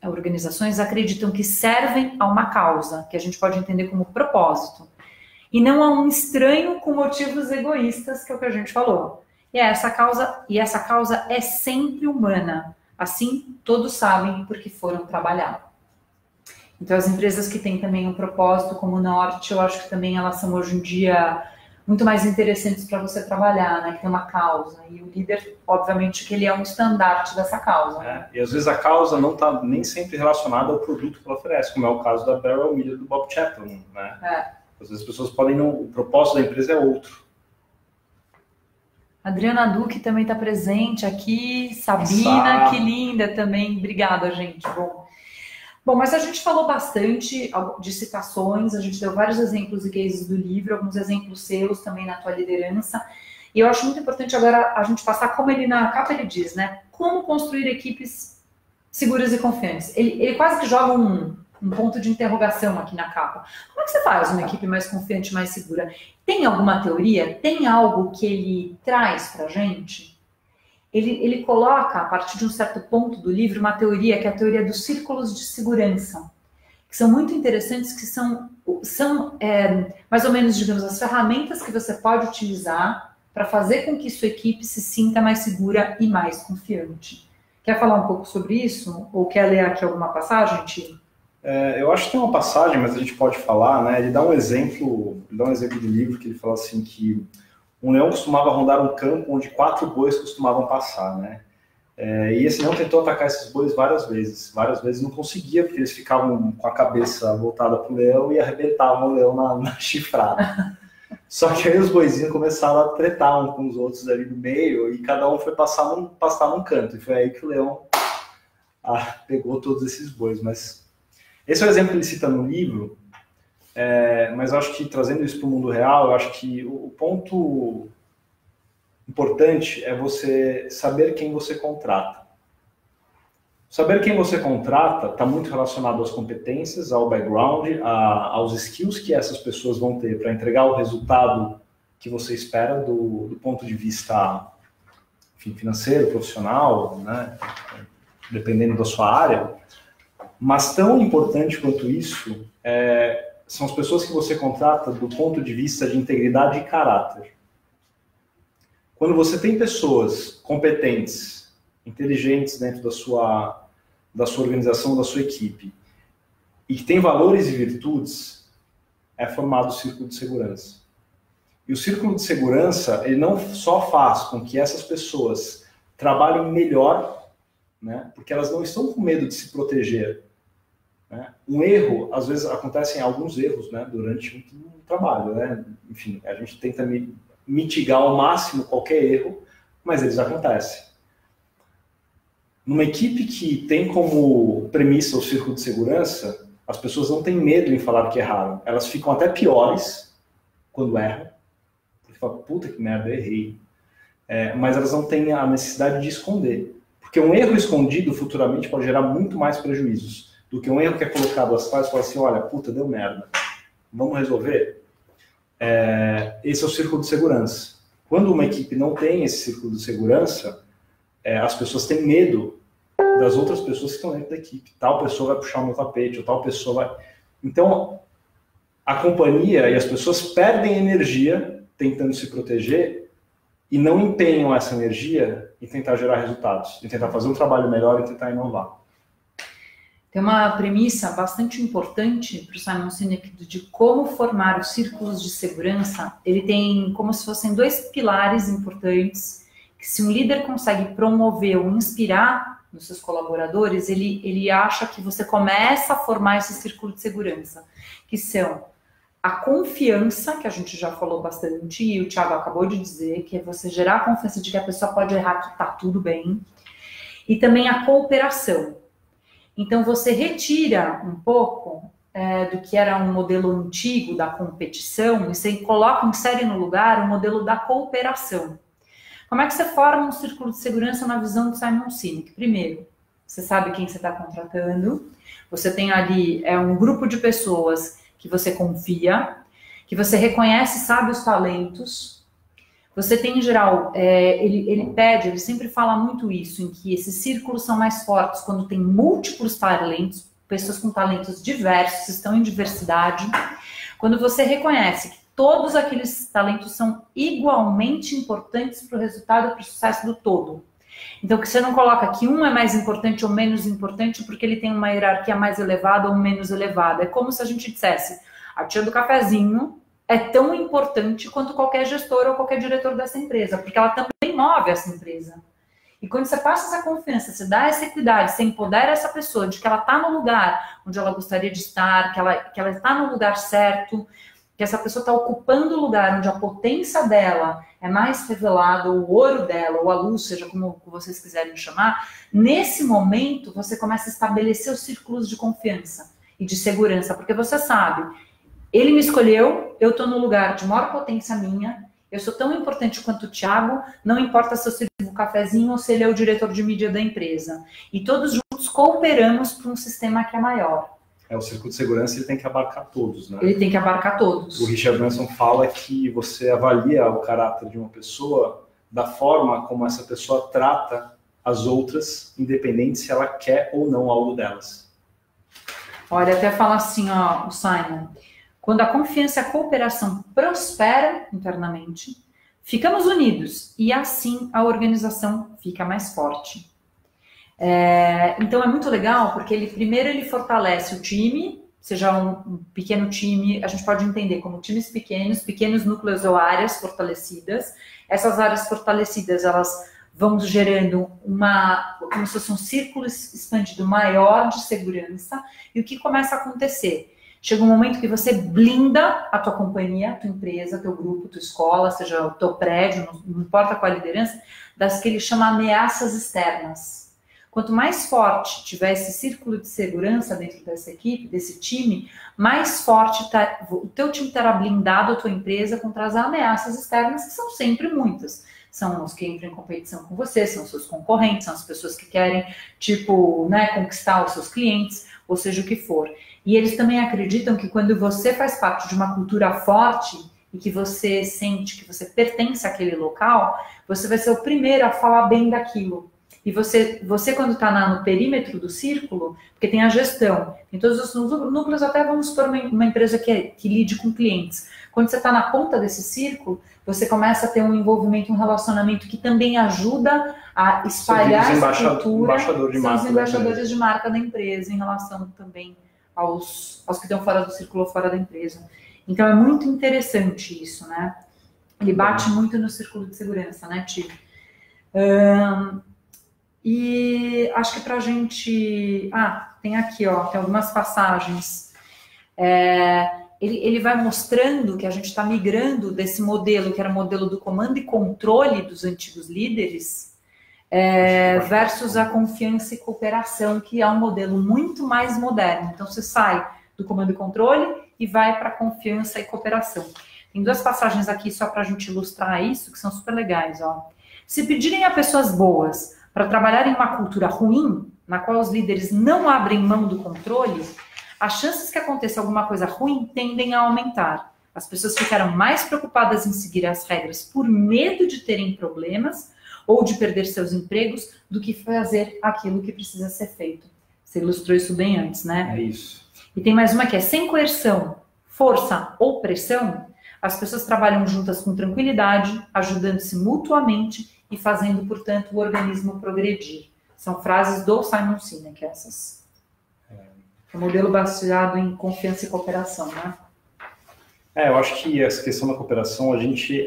organizações acreditam que servem a uma causa, que a gente pode entender como propósito, e não a um estranho com motivos egoístas, que é o que a gente falou. E essa causa é sempre humana. Assim, todos sabem por que foram trabalhar. Então, as empresas que têm também um propósito como o Norte, eu acho que também elas são hoje em dia muito mais interessantes para você trabalhar, né? Que tem uma causa. E o líder, obviamente, que ele é um estandarte dessa causa. Né? E às vezes a causa não está nem sempre relacionada ao produto que ela oferece, como é o caso da Barrel Media do Bob Chapman, né? Às vezes as pessoas podem o propósito da empresa é outro. Adriana Duque também está presente aqui. Sabina, que linda também. Obrigada, gente. Bom, mas a gente falou bastante de citações, a gente deu vários exemplos e cases do livro, alguns exemplos seus também na tua liderança. E eu acho muito importante agora a gente passar, como ele na capa ele diz, né? Como construir equipes seguras e confiantes. Ele quase que joga um ponto de interrogação aqui na capa. Como é que você faz uma equipe mais confiante, mais segura? Tem alguma teoria? Tem algo que ele traz pra gente? Ele coloca, a partir de um certo ponto do livro, uma teoria que é a teoria dos círculos de segurança, que são muito interessantes, que são mais ou menos, digamos, as ferramentas que você pode utilizar para fazer com que sua equipe se sinta mais segura e mais confiante. Quer falar um pouco sobre isso? Ou quer ler aqui alguma passagem, Ti? Eu acho que tem uma passagem, mas a gente pode falar, né? Ele dá um exemplo do livro que ele fala assim que um leão costumava rondar um campo onde 4 bois costumavam passar, né? E esse leão tentou atacar esses bois várias vezes não conseguia, porque eles ficavam com a cabeça voltada para o leão e arrebentavam o leão na chifrada. Só que aí os boizinhos começaram a tretar uns com os outros ali no meio e cada um foi passar num canto, e foi aí que o leão pegou todos esses bois. Mas esse é o exemplo que ele cita no livro. Mas eu acho que, trazendo isso para o mundo real, eu acho que o ponto importante é você saber quem você contrata. Saber quem você contrata está muito relacionado às competências, ao background, aos skills que essas pessoas vão ter para entregar o resultado que você espera do ponto de vista financeiro, profissional, né? Dependendo da sua área. Mas tão importante quanto isso são as pessoas que você contrata do ponto de vista de integridade e caráter. Quando você tem pessoas competentes, inteligentes dentro da sua organização, da sua equipe, e que tem valores e virtudes, é formado o círculo de segurança. E o círculo de segurança, ele não só faz com que essas pessoas trabalhem melhor, né, porque elas não estão com medo de se proteger. Né? Um erro, às vezes acontecem alguns erros, né, durante um trabalho, né? Enfim, a gente tenta mitigar ao máximo qualquer erro, mas eles acontecem. Numa equipe que tem como premissa o círculo de segurança, as pessoas não têm medo em falar que erraram. Elas ficam até piores quando erram, porque falam, puta que merda, errei. mas elas não têm a necessidade de esconder. Porque um erro escondido futuramente pode gerar muito mais prejuízos do que um erro que é colocado às claras e fala assim, olha, puta, deu merda, vamos resolver? Esse é o círculo de segurança. Quando uma equipe não tem esse círculo de segurança, as pessoas têm medo das outras pessoas que estão dentro da equipe. Tal pessoa vai puxar o meu tapete, ou tal pessoa vai... Então, a companhia e as pessoas perdem energia tentando se proteger e não empenham essa energia em tentar gerar resultados, em tentar fazer um trabalho melhor e tentar inovar. Tem uma premissa bastante importante para o Simon Sinek de como formar os círculos de segurança. Ele tem como se fossem 2 pilares importantes, que se um líder consegue promover ou inspirar nos seus colaboradores, ele acha que você começa a formar esse círculo de segurança, que são a confiança, que a gente já falou bastante, e o Thiago acabou de dizer, que é você gerar a confiança de que a pessoa pode errar, que está tudo bem, e também a cooperação. Então, você retira um pouco do que era um modelo antigo da competição e você insere no lugar o modelo da cooperação. Como é que você forma um círculo de segurança na visão do Simon Sinek? Primeiro, você sabe quem você está contratando, você tem ali um grupo de pessoas que você confia, que você reconhece, sabe os talentos. Você tem, em geral, ele sempre fala muito isso, em que esses círculos são mais fortes quando tem múltiplos talentos, pessoas com talentos diversos, estão em diversidade. Quando você reconhece que todos aqueles talentos são igualmente importantes para o resultado e para o sucesso do todo. Então, que você não coloca que um é mais importante ou menos importante porque ele tem uma hierarquia mais elevada ou menos elevada. É como se a gente dissesse, a tia do cafezinho é tão importante quanto qualquer gestor ou qualquer diretor dessa empresa, porque ela também move essa empresa. E quando você passa essa confiança, você dá essa equidade, você empodera essa pessoa de que ela está no lugar onde ela gostaria de estar, que ela está no lugar certo, que essa pessoa está ocupando o lugar onde a potência dela é mais revelada, o ouro dela, ou a luz, seja como vocês quiserem chamar, nesse momento você começa a estabelecer os círculos de confiança e de segurança, porque você sabe, ele me escolheu, eu estou no lugar de maior potência minha, eu sou tão importante quanto o Thiago, não importa se eu sirvo um cafezinho ou se ele é o diretor de mídia da empresa. E todos juntos cooperamos para um sistema que é maior. O círculo de segurança ele tem que abarcar todos, né? Ele tem que abarcar todos. O Richard Branson fala que você avalia o caráter de uma pessoa da forma como essa pessoa trata as outras, independente se ela quer ou não algo delas. Olha, até fala assim, ó, o Simon... Quando a confiança e a cooperação prosperam internamente, ficamos unidos e assim a organização fica mais forte. Então é muito legal porque primeiro ele fortalece o time, seja um pequeno time, a gente pode entender como times pequenos núcleos ou áreas fortalecidas. Essas áreas fortalecidas, elas vão gerando como se fosse um círculo expandido maior de segurança. E o que começa a acontecer? Chega um momento que você blinda a tua companhia, a tua empresa, teu grupo, tua escola, seja o teu prédio, não importa qual a liderança, das que ele chama ameaças externas. Quanto mais forte tiver esse círculo de segurança dentro dessa equipe, desse time, mais forte o teu time estará blindado, a tua empresa, contra as ameaças externas, que são sempre muitas. São os que entram em competição com você, são os seus concorrentes, são as pessoas que querem, conquistar os seus clientes, ou seja o que for. E eles também acreditam que quando você faz parte de uma cultura forte e que você sente que você pertence àquele local, você vai ser o primeiro a falar bem daquilo. E você quando está no perímetro do círculo, porque tem a gestão, tem todos os núcleos, até vamos supor uma empresa que lide com clientes. Quando você está na ponta desse círculo, você começa a ter um envolvimento, um relacionamento que também ajuda a espalhar essa cultura. São os embaixadores de marca da empresa em relação também aos que estão fora do círculo ou fora da empresa. Então é muito interessante isso, né? Ele bate muito no círculo de segurança, né, Ti? E acho que pra gente... tem aqui, ó, tem algumas passagens. Ele vai mostrando que a gente está migrando desse modelo, que era o modelo do comando e controle dos antigos líderes, versus a confiança e cooperação, que é um modelo muito mais moderno. Então, você sai do comando e controle e vai para confiança e cooperação. Tem 2 passagens aqui só para a gente ilustrar isso, que são super legais. Ó. Se pedirem a pessoas boas para trabalhar em uma cultura ruim, na qual os líderes não abrem mão do controle, as chances que aconteça alguma coisa ruim tendem a aumentar. As pessoas ficaram mais preocupadas em seguir as regras por medo de terem problemas ou de perder seus empregos do que fazer aquilo que precisa ser feito. Você ilustrou isso bem antes, né? É isso. E tem mais uma que é: sem coerção, força ou pressão, as pessoas trabalham juntas com tranquilidade, ajudando-se mutuamente e fazendo, portanto, o organismo progredir. São frases do Simon Sinek, essas. É um modelo baseado em confiança e cooperação, né? Eu acho que essa questão da cooperação, a gente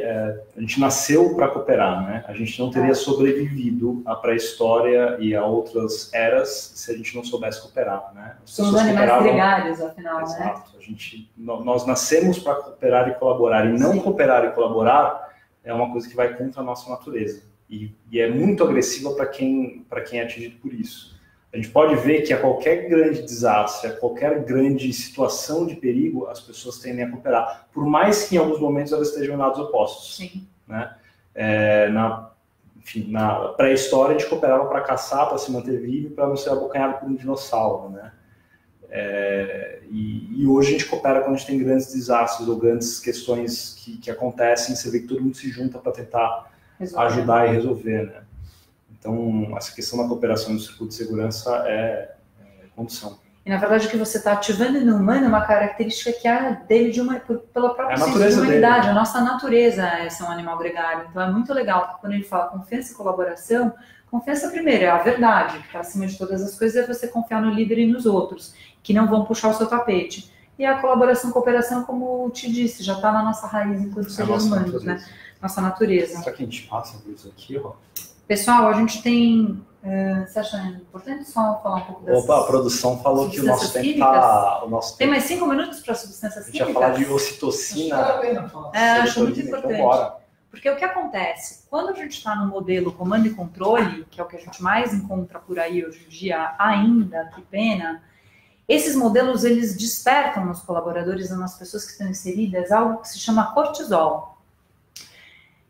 nasceu para cooperar, né? A gente não teria sobrevivido à pré-história e a outras eras se a gente não soubesse cooperar, né? Somos animais gregários, afinal, exato, né? Nós nascemos para cooperar e colaborar, e não cooperar e colaborar é uma coisa que vai contra a nossa natureza. E é muito agressiva para quem é atingido por isso. A gente pode ver que a qualquer grande desastre, a qualquer grande situação de perigo, as pessoas tendem a cooperar, por mais que em alguns momentos elas estejam em lados opostos. Sim. Né? Na pré-história, a gente cooperava para caçar, para se manter vivo, para não ser abocanhado por um dinossauro. Né? E hoje a gente coopera quando a gente tem grandes desastres ou grandes questões que acontecem, você vê que todo mundo se junta para tentar ajudar e resolver, né? Então, essa questão da cooperação no circuito de segurança é condição. E, na verdade, o que você está ativando no humano é uma característica que é dele pela própria senso de humanidade. Dele. A nossa natureza é ser um animal gregário. Então, é muito legal, porque quando a gente fala confiança e colaboração, confiança, primeiro, é a verdade, que está acima de todas as coisas, é você confiar no líder e nos outros, que não vão puxar o seu tapete. E a colaboração e cooperação, como eu te disse, já está na nossa raiz enquanto seres humanos, né? Nossa natureza. Será que a gente passa por isso aqui, ó? Pessoal, a gente tem... você acha importante só falar um pouco dessas... Opa, a produção falou que o nosso tempo está... Tem mais 5 minutos para substâncias químicas? A gente ia falar de ocitocina. Acho muito importante. Então, bora. Porque o que acontece? Quando a gente está no modelo comando e controle, que é o que a gente mais encontra por aí hoje em dia ainda, que pena, esses modelos, eles despertam nos colaboradores e nas pessoas que estão inseridas algo que se chama cortisol.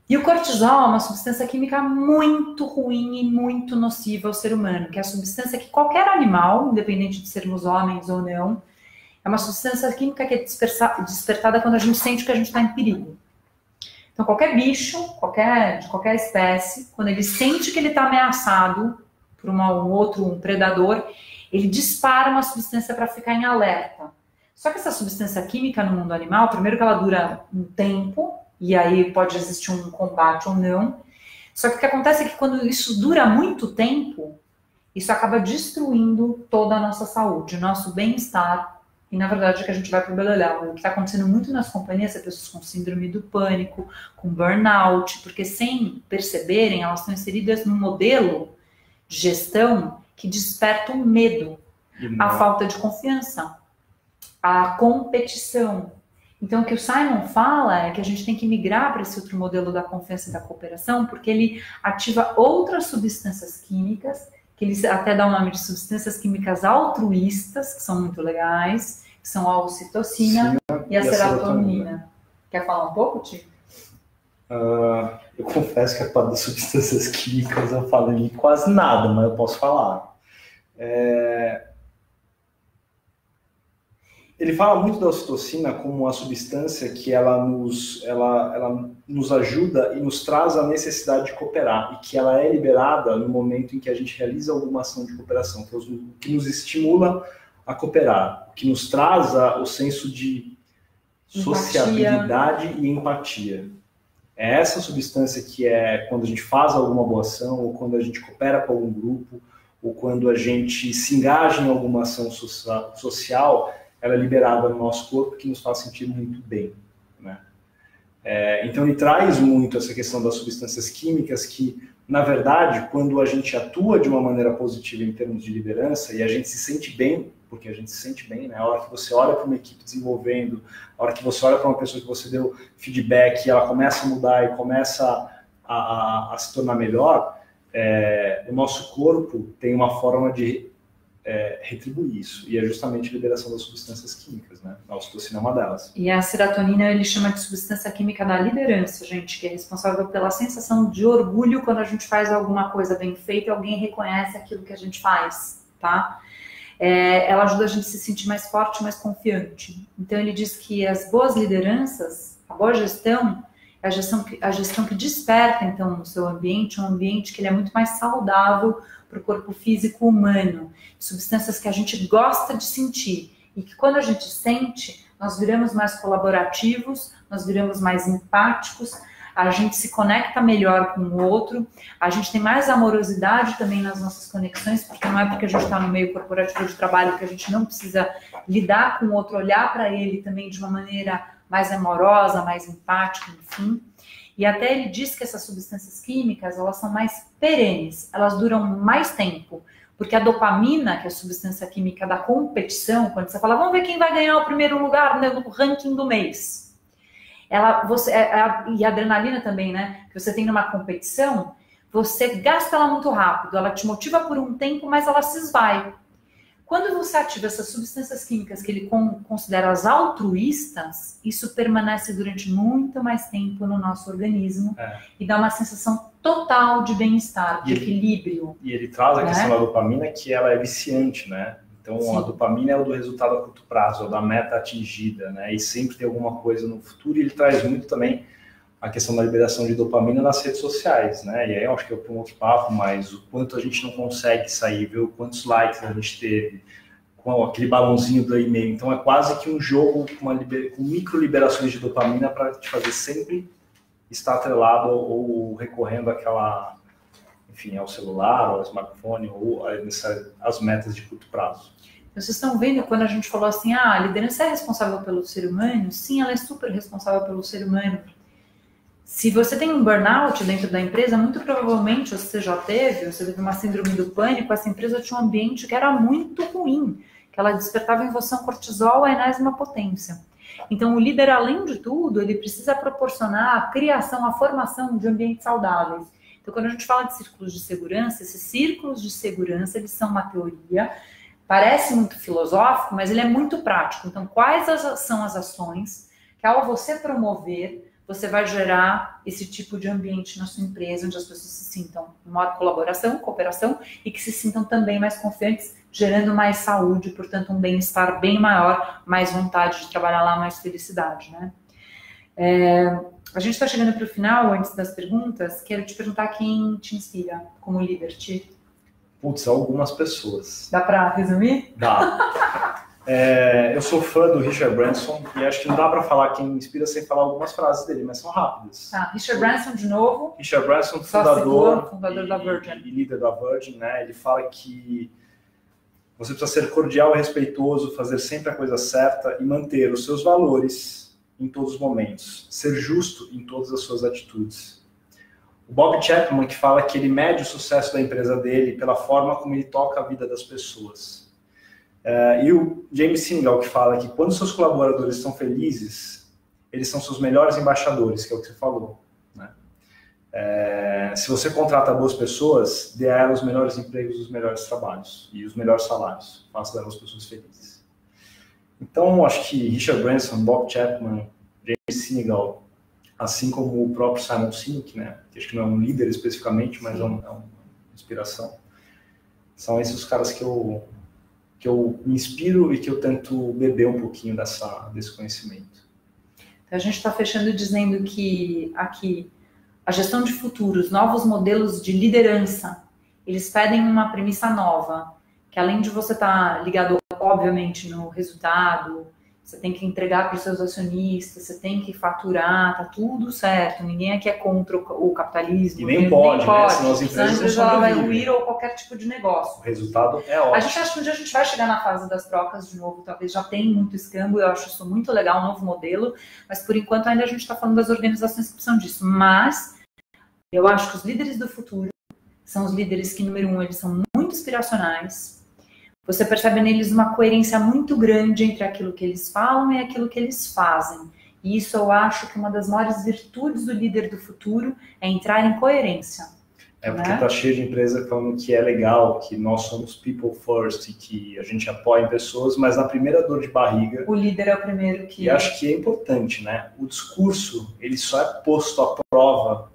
E o cortisol é uma substância química muito ruim e muito nociva ao ser humano, que é a substância que qualquer animal, independente de sermos homens ou não, é uma substância química que é despertada quando a gente sente que a gente está em perigo. Então, qualquer bicho, de qualquer espécie, quando ele sente que ele está ameaçado por um predador, ele dispara uma substância para ficar em alerta. Só que essa substância química no mundo animal, primeiro que ela dura um tempo, e aí pode existir um combate ou não. Só que o que acontece é que quando isso dura muito tempo, isso acaba destruindo toda a nossa saúde, nosso bem-estar. E, na verdade, é que a gente vai para o beleléu. O que está acontecendo muito nas companhias é pessoas com síndrome do pânico, com burnout, porque sem perceberem, elas estão inseridas num modelo de gestão que desperta o medo, a falta de confiança, a competição. Então, o que o Simon fala é que a gente tem que migrar para esse outro modelo da confiança e da cooperação, porque ele ativa outras substâncias químicas, que eles até dão o nome de substâncias químicas altruístas, que são muito legais, que são a ocitocina e a serotonina. Quer falar um pouco, Ti? Eu confesso que a parte das substâncias químicas eu falo em quase nada, mas eu posso falar. Ele fala muito da ocitocina como uma substância que ela nos ajuda e nos traz a necessidade de cooperar, e que ela é liberada no momento em que a gente realiza alguma ação de cooperação, que nos estimula a cooperar, que nos traz o senso de sociabilidade e empatia. É essa substância que é quando a gente faz alguma boa ação, ou quando a gente coopera com algum grupo, ou quando a gente se engaja em alguma ação social, ela é liberada no nosso corpo, que nos faz sentir muito bem, né? Então ele traz muito essa questão das substâncias químicas que, na verdade, quando a gente atua de uma maneira positiva em termos de liderança e a gente se sente bem, porque a gente se sente bem, né? A hora que você olha para uma equipe desenvolvendo, a hora que você olha para uma pessoa que você deu feedback e ela começa a mudar e começa a se tornar melhor, o nosso corpo tem uma forma de retribuir isso. E é justamente a liberação das substâncias químicas, né? A ocitocina é uma delas. E a serotonina ele chama de substância química da liderança, gente, que é responsável pela sensação de orgulho quando a gente faz alguma coisa bem feita e alguém reconhece aquilo que a gente faz, tá? Ela ajuda a gente a se sentir mais forte, mais confiante. Então ele diz que as boas lideranças, a boa gestão, é a gestão que desperta, então, no seu ambiente, um ambiente que ele é muito mais saudável para o corpo físico humano, substâncias que a gente gosta de sentir, e que quando a gente sente, nós viramos mais colaborativos, nós viramos mais empáticos, a gente se conecta melhor com o outro, a gente tem mais amorosidade também nas nossas conexões, porque não é porque a gente está no meio corporativo de trabalho que a gente não precisa lidar com o outro, olhar para ele também de uma maneira mais amorosa, mais empática, enfim. E até ele diz que essas substâncias químicas, elas são mais perenes, elas duram mais tempo, porque a dopamina, que é a substância química da competição, quando você fala, vamos ver quem vai ganhar o primeiro lugar no ranking do mês, e a adrenalina também, né, que você tem numa competição, você gasta ela muito rápido, ela te motiva por um tempo, mas ela se esvai. Quando você ativa essas substâncias químicas que ele considera as altruístas, isso permanece durante muito mais tempo no nosso organismo e dá uma sensação total de bem-estar, de equilíbrio. E ele traz a questão da dopamina, que ela é viciante, né? Então, sim, a dopamina é o do resultado a curto prazo, é o da meta atingida, né? E sempre tem alguma coisa no futuro, e ele traz muito também a questão da liberação de dopamina nas redes sociais, né? E aí eu acho que é um outro papo, mas o quanto a gente não consegue sair, ver quantos likes a gente teve, com aquele balãozinho do e-mail. Então é quase que um jogo com micro liberações de dopamina para te fazer sempre estar atrelado ou recorrendo àquela, enfim, ao celular, ao smartphone, ou às metas de curto prazo. Vocês estão vendo quando a gente falou assim, a liderança é responsável pelo ser humano? Sim, ela é super responsável pelo ser humano. Se você tem um burnout dentro da empresa, muito provavelmente você já teve, você teve uma síndrome do pânico, essa empresa tinha um ambiente que era muito ruim, que ela despertava em você um cortisol à enésima potência. Então, o líder, além de tudo, ele precisa proporcionar a criação, a formação de ambientes saudáveis. Então, quando a gente fala de círculos de segurança, esses círculos de segurança, eles são uma teoria, parece muito filosófico, mas ele é muito prático. Então, quais são as ações que, ao você promover, você vai gerar esse tipo de ambiente na sua empresa, onde as pessoas se sintam em maior colaboração, cooperação, e que se sintam também mais confiantes, gerando mais saúde, portanto, um bem-estar bem maior, mais vontade de trabalhar lá, mais felicidade, né? A gente está chegando para o final, antes das perguntas, quero te perguntar quem te inspira como líder, Ti? Putz, algumas pessoas. Dá para resumir? Dá. Eu sou fã do Richard Branson e acho que não dá para falar quem me inspira sem falar algumas frases dele, mas são rápidas. Richard Branson de novo. Richard Branson, fundador da Virgin. E líder da Virgin, né? Ele fala que você precisa ser cordial e respeitoso, fazer sempre a coisa certa e manter os seus valores em todos os momentos. Ser justo em todas as suas atitudes. O Bob Chapman, que fala que ele mede o sucesso da empresa dele pela forma como ele toca a vida das pessoas. E o James Sinegal, que fala que quando seus colaboradores estão felizes, eles são seus melhores embaixadores, que é o que você falou, né? Se você contrata boas pessoas, dê a elas os melhores empregos, os melhores trabalhos e os melhores salários. Faça delas pessoas felizes. Então, acho que Richard Branson, Bob Chapman, James Sinegal, assim como o próprio Simon Sinek, né? Que acho que não é um líder especificamente, mas é uma inspiração. São esses os caras que eu me inspiro e que eu tento beber um pouquinho desse conhecimento. Então, a gente está fechando dizendo que aqui a gestão de futuros, novos modelos de liderança, eles pedem uma premissa nova, que além de você estar ligado, obviamente, no resultado, você tem que entregar para os seus acionistas, você tem que faturar, tá tudo certo, ninguém aqui é contra o capitalismo. E nem pode, né? Senão as empresas ela vai ruir ou qualquer tipo de negócio. O resultado é ótimo. A gente acha que um dia a gente vai chegar na fase das trocas de novo, talvez já tem muito escambo, eu acho isso muito legal, um novo modelo, mas por enquanto ainda a gente está falando das organizações que precisam disso. Mas eu acho que os líderes do futuro são os líderes que, número um, eles são muito inspiracionais. Você percebe neles uma coerência muito grande entre aquilo que eles falam e aquilo que eles fazem. E isso eu acho que uma das maiores virtudes do líder do futuro é entrar em coerência. É porque tá cheio de empresa falando que é legal, que nós somos people first e que a gente apoia em pessoas, mas na primeira dor de barriga... O líder é o primeiro que... E acho que é importante, né? O discurso, ele só é posto à prova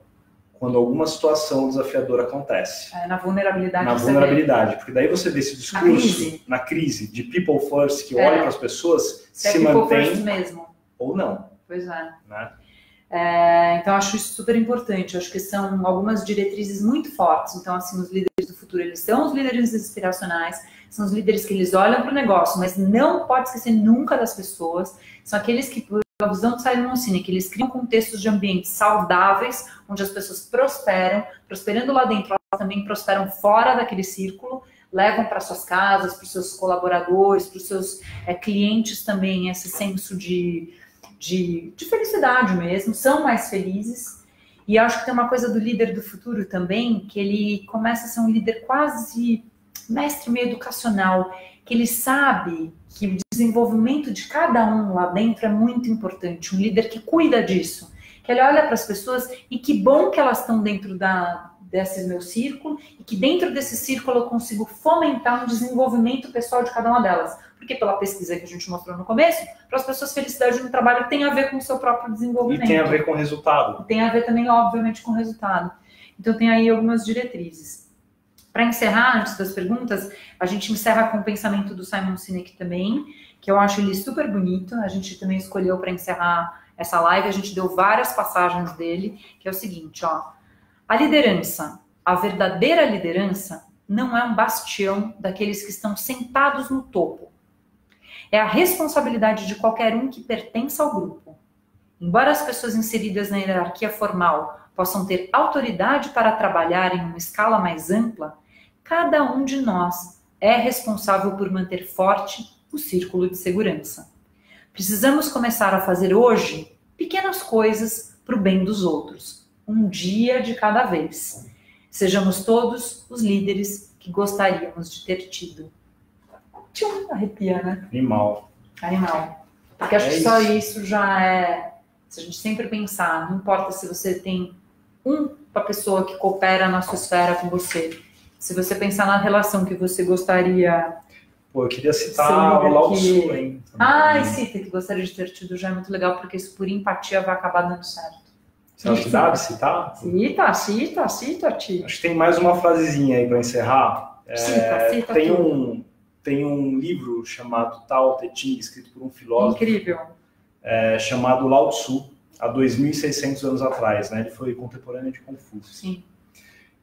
quando alguma situação desafiadora acontece. Na vulnerabilidade. Na vulnerabilidade, porque daí você vê esse discurso na crise de people first, que olha para as pessoas, se mantém mesmo. Ou não. Pois é. Né? Então, acho isso super importante. Acho que são algumas diretrizes muito fortes. Então, assim, os líderes do futuro, eles são os líderes inspiracionais, são os líderes que eles olham para o negócio, mas não pode esquecer nunca das pessoas. São aqueles que, por a visão do Simon Sinek, eles criam contextos de ambientes saudáveis, onde as pessoas prosperam. Prosperando lá dentro, elas também prosperam fora daquele círculo, levam para suas casas, para os seus colaboradores, para os seus clientes também esse senso de felicidade mesmo, são mais felizes. E acho que tem uma coisa do líder do futuro também, que ele começa a ser um líder quase mestre meio educacional, que ele sabe que o desenvolvimento de cada um lá dentro é muito importante, um líder que cuida disso, que ele olha para as pessoas e que bom que elas estão dentro desse meu círculo, e que dentro desse círculo eu consigo fomentar um desenvolvimento pessoal de cada uma delas. Porque pela pesquisa que a gente mostrou no começo, para as pessoas, felicidade no trabalho tem a ver com o seu próprio desenvolvimento. E tem a ver com o resultado. E tem a ver também, obviamente, com o resultado. Então tem aí algumas diretrizes. Para encerrar, antes das perguntas, a gente encerra com o pensamento do Simon Sinek também, que eu acho ele super bonito. A gente também escolheu para encerrar essa live, a gente deu várias passagens dele, que é o seguinte, ó. A liderança, a verdadeira liderança, não é um bastião daqueles que estão sentados no topo. É a responsabilidade de qualquer um que pertence ao grupo. Embora as pessoas inseridas na hierarquia formal possam ter autoridade para trabalhar em uma escala mais ampla, cada um de nós é responsável por manter forte o círculo de segurança. Precisamos começar a fazer hoje pequenas coisas para o bem dos outros, um dia de cada vez. Sejamos todos os líderes que gostaríamos de ter tido. Tchum, arrepia, né? Animal. Porque acho que só isso já é... Se a gente sempre pensar, não importa se você tem uma pessoa que coopera na sua esfera com você, se você pensar na relação que você gostaria... Pô, eu queria citar o Lao Tzu, hein? Cita, que gostaria de ter tido, já é muito legal, porque isso por empatia vai acabar dando certo. Você acha que dá de citar? Cita, Ti. Acho que tem mais uma frasezinha aí para encerrar. Cita tem um livro chamado Tao Te Ching, escrito por um filósofo. Incrível. Chamado Lao Tzu, há 2.600 anos atrás, né? Ele foi contemporâneo de Confúcio. Sim.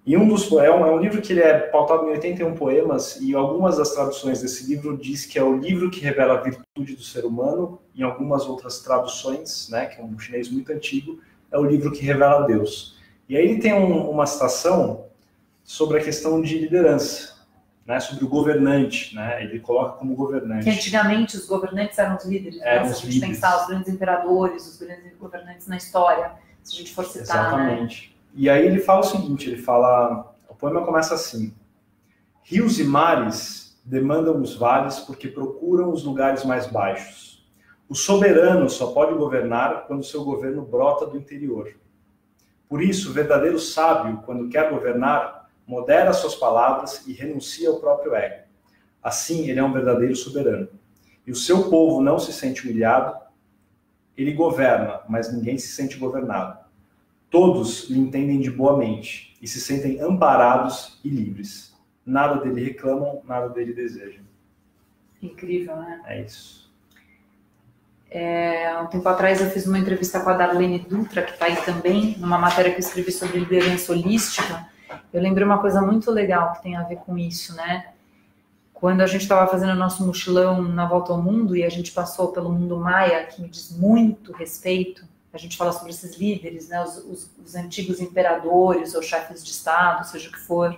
E é um livro que ele é pautado em 81 poemas, e algumas das traduções desse livro diz que é o livro que revela a virtude do ser humano, e em algumas outras traduções, né, que é um chinês muito antigo, é o livro que revela Deus. E aí ele tem uma citação sobre a questão de liderança, né, sobre o governante, né, ele coloca como governante. Que antigamente os governantes eram os líderes, né? Se a gente pensar os grandes imperadores, os grandes governantes na história, se a gente for citar, exatamente. Né? E aí ele fala o seguinte, o poema começa assim: rios e mares demandam os vales porque procuram os lugares mais baixos. O soberano só pode governar quando seu governo brota do interior. Por isso, o verdadeiro sábio, quando quer governar, modera suas palavras e renuncia ao próprio ego. Assim, ele é um verdadeiro soberano. E o seu povo não se sente humilhado, ele governa, mas ninguém se sente governado. Todos lhe entendem de boa mente e se sentem amparados e livres. Nada dele reclamam, nada dele desejam. Incrível, né? É isso. Um tempo atrás eu fiz uma entrevista com a Darlene Dutra, que está aí também, numa matéria que eu escrevi sobre liderança holística. Eu lembrei uma coisa muito legal que tem a ver com isso, né? Quando a gente estava fazendo o nosso mochilão na Volta ao Mundo e a gente passou pelo mundo maia, que me diz muito respeito, a gente fala sobre esses líderes, né, os antigos imperadores ou chefes de Estado, seja o que for.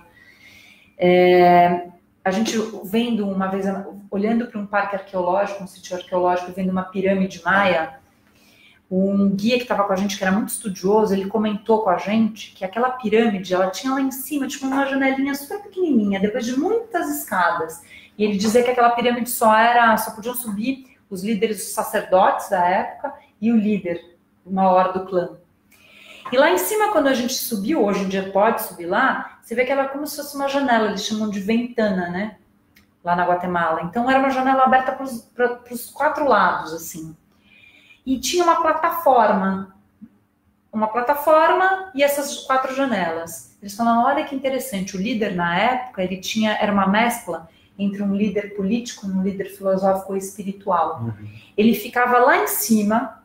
A gente vendo uma vez, olhando para um parque arqueológico, um sítio arqueológico, vendo uma pirâmide maia, um guia que estava com a gente, que era muito estudioso, ele comentou com a gente que aquela pirâmide, ela tinha lá em cima, tipo uma janelinha super pequenininha, depois de muitas escadas. E ele dizia que aquela pirâmide só podiam subir os líderes, os sacerdotes da época e o líder maior do clã. E lá em cima, quando a gente subiu, hoje em dia pode subir lá, você vê que ela é como se fosse uma janela, eles chamam de ventana, né? Lá na Guatemala. Então era uma janela aberta para os 4 lados, assim. E tinha uma plataforma e essas 4 janelas. Eles falaram, olha que interessante, o líder na época, era uma mescla entre um líder político e um líder filosófico e espiritual. Ele ficava lá em cima,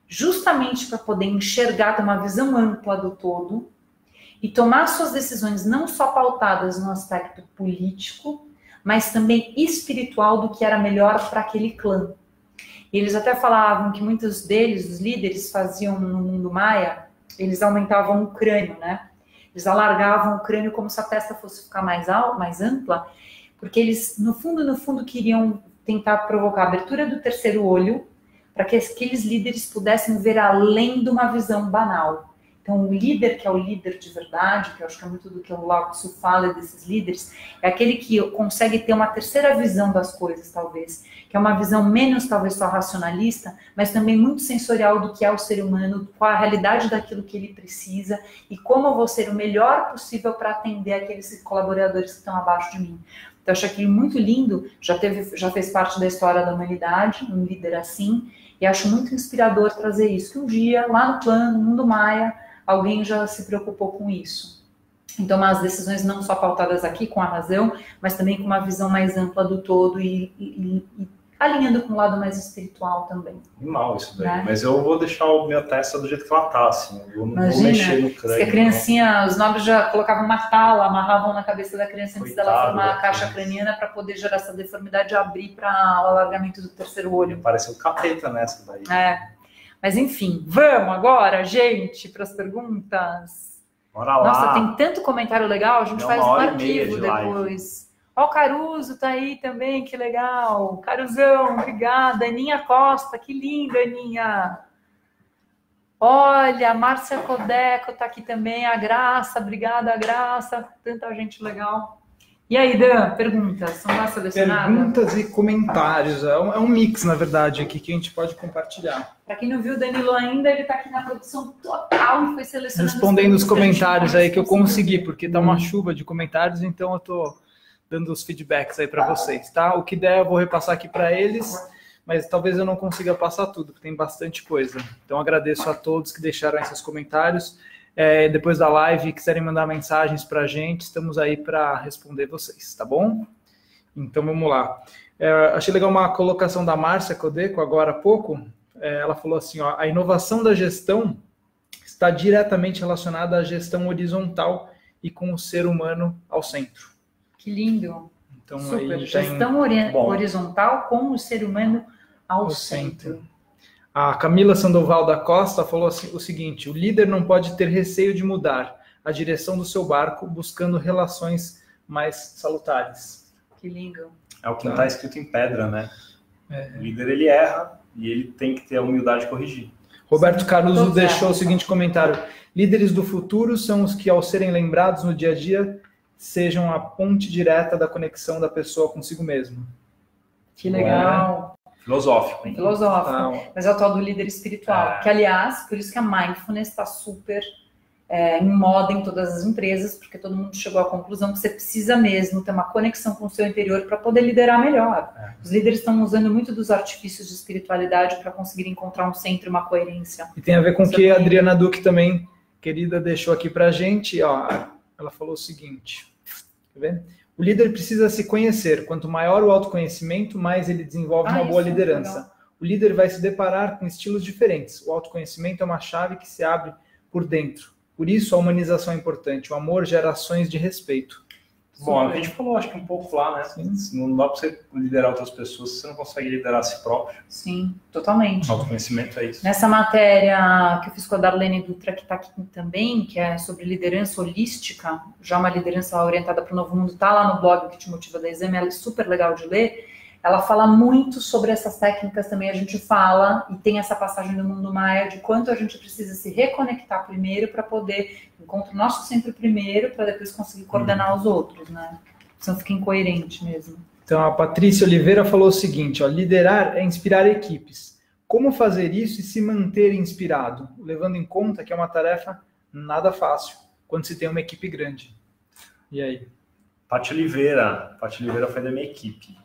justamente para poder enxergar, ter uma visão ampla do todo e tomar suas decisões não só pautadas no aspecto político, mas também espiritual do que era melhor para aquele clã. Eles até falavam que muitos deles, os líderes, faziam no mundo maia, eles aumentavam o crânio, né? Eles alargavam o crânio como se a testa fosse ficar mais alta, mais ampla, porque eles, no fundo, queriam tentar provocar a abertura do terceiro olho para que aqueles líderes pudessem ver além de uma visão banal. Então, o líder, que é o líder de verdade, que eu acho que é muito do que o Lao Tzu fala desses líderes, é aquele que consegue ter uma terceira visão das coisas, talvez, que é uma visão menos, talvez, só racionalista, mas também muito sensorial do que é o ser humano, qual a realidade daquilo que ele precisa e como eu vou ser o melhor possível para atender aqueles colaboradores que estão abaixo de mim. Então, eu acho aquilo muito lindo, já fez parte da história da humanidade, um líder assim, e acho muito inspirador trazer isso, que um dia, lá no plano, no mundo maia, alguém já se preocupou com isso. Então, tomar as decisões não só pautadas aqui com a razão, mas também com uma visão mais ampla do todo e alinhando com o lado mais espiritual também. Mal isso daí. Né? Mas eu vou deixar a minha testa do jeito que ela tá, assim. Eu não vou mexer no crânio. A criancinha, os nobres já colocavam uma tala, amarravam na cabeça da criança antes dela formar a caixa craniana para poder gerar essa deformidade e abrir para o alargamento do terceiro olho. Pareceu um capeta nessa daí. Mas enfim, vamos agora, gente, para as perguntas. Bora lá. Nossa, tem tanto comentário legal, a gente faz um arquivo de depois. Ó, o Caruso tá aí também, que legal. Caruzão, obrigada. Aninha Costa, que linda, Aninha. Olha, a Márcia Codeco tá aqui também, a Graça, obrigada, Graça. Tanta gente legal. E aí, Dan, perguntas? São lá selecionadas? Perguntas e comentários. É um mix, na verdade, aqui que a gente pode compartilhar. Para quem não viu o Danilo ainda, ele está aqui na produção total e foi selecionando... Respondendo os comentários aí que eu consegui, porque tá uma chuva de comentários, então eu tô dando os feedbacks aí para vocês, tá? O que der eu vou repassar aqui para eles, mas talvez eu não consiga passar tudo, porque tem bastante coisa. Então agradeço a todos que deixaram esses comentários. Depois da live, quiserem mandar mensagens para a gente, estamos aí para responder vocês, tá bom? Então vamos lá. Achei legal uma colocação da Márcia Codeco agora há pouco. Ela falou assim, ó, a inovação da gestão está diretamente relacionada à gestão horizontal e com o ser humano ao centro. Que lindo. Então, super. Aí gestão horizontal com o ser humano ao centro. A Camila Sandoval da Costa falou assim, o seguinte, o líder não pode ter receio de mudar a direção do seu barco buscando relações mais salutares. Que lindo. É o que está escrito em pedra, né? O líder, ele erra e ele tem que ter a humildade de corrigir. Roberto Caruso deixou o seguinte comentário, líderes do futuro são os que, ao serem lembrados no dia a dia, sejam a ponte direta da conexão da pessoa consigo mesmo. Que legal. Filosófico, hein? Filosófico, mas é o tal do líder espiritual, que aliás, por isso que a mindfulness está super em moda em todas as empresas, porque todo mundo chegou à conclusão que você precisa mesmo ter uma conexão com o seu interior para poder liderar melhor. Os líderes estão usando muito dos artifícios de espiritualidade para conseguir encontrar um centro, uma coerência. E tem a ver com o que a Adriana Duque também, querida, deixou aqui para a gente, ó, ela falou o seguinte, quer ver? O líder precisa se conhecer. Quanto maior o autoconhecimento, mais ele desenvolve uma boa liderança. O líder vai se deparar com estilos diferentes. O autoconhecimento é uma chave que se abre por dentro. Por isso, a humanização é importante. O amor gera ações de respeito. Bom, a gente falou, acho que um pouco lá, né? Sim. Não dá para você liderar outras pessoas se você não consegue liderar a si próprio. Sim, totalmente. O autoconhecimento é isso. Nessa matéria que eu fiz com a Darlene Dutra, que está aqui também, que é sobre liderança holística, já uma liderança orientada para o novo mundo, está lá no blog que te motiva da Exame, ela é super legal de ler. Ela fala muito sobre essas técnicas também, a gente fala, e tem essa passagem do mundo maia, de quanto a gente precisa se reconectar primeiro para poder encontrar o nosso centro primeiro, para depois conseguir coordenar os outros, né? Senão fica incoerente mesmo. Então, a Patrícia Oliveira falou o seguinte, ó, liderar é inspirar equipes. Como fazer isso e se manter inspirado? Levando em conta que é uma tarefa nada fácil, quando se tem uma equipe grande. E aí? Pati Oliveira foi da minha equipe.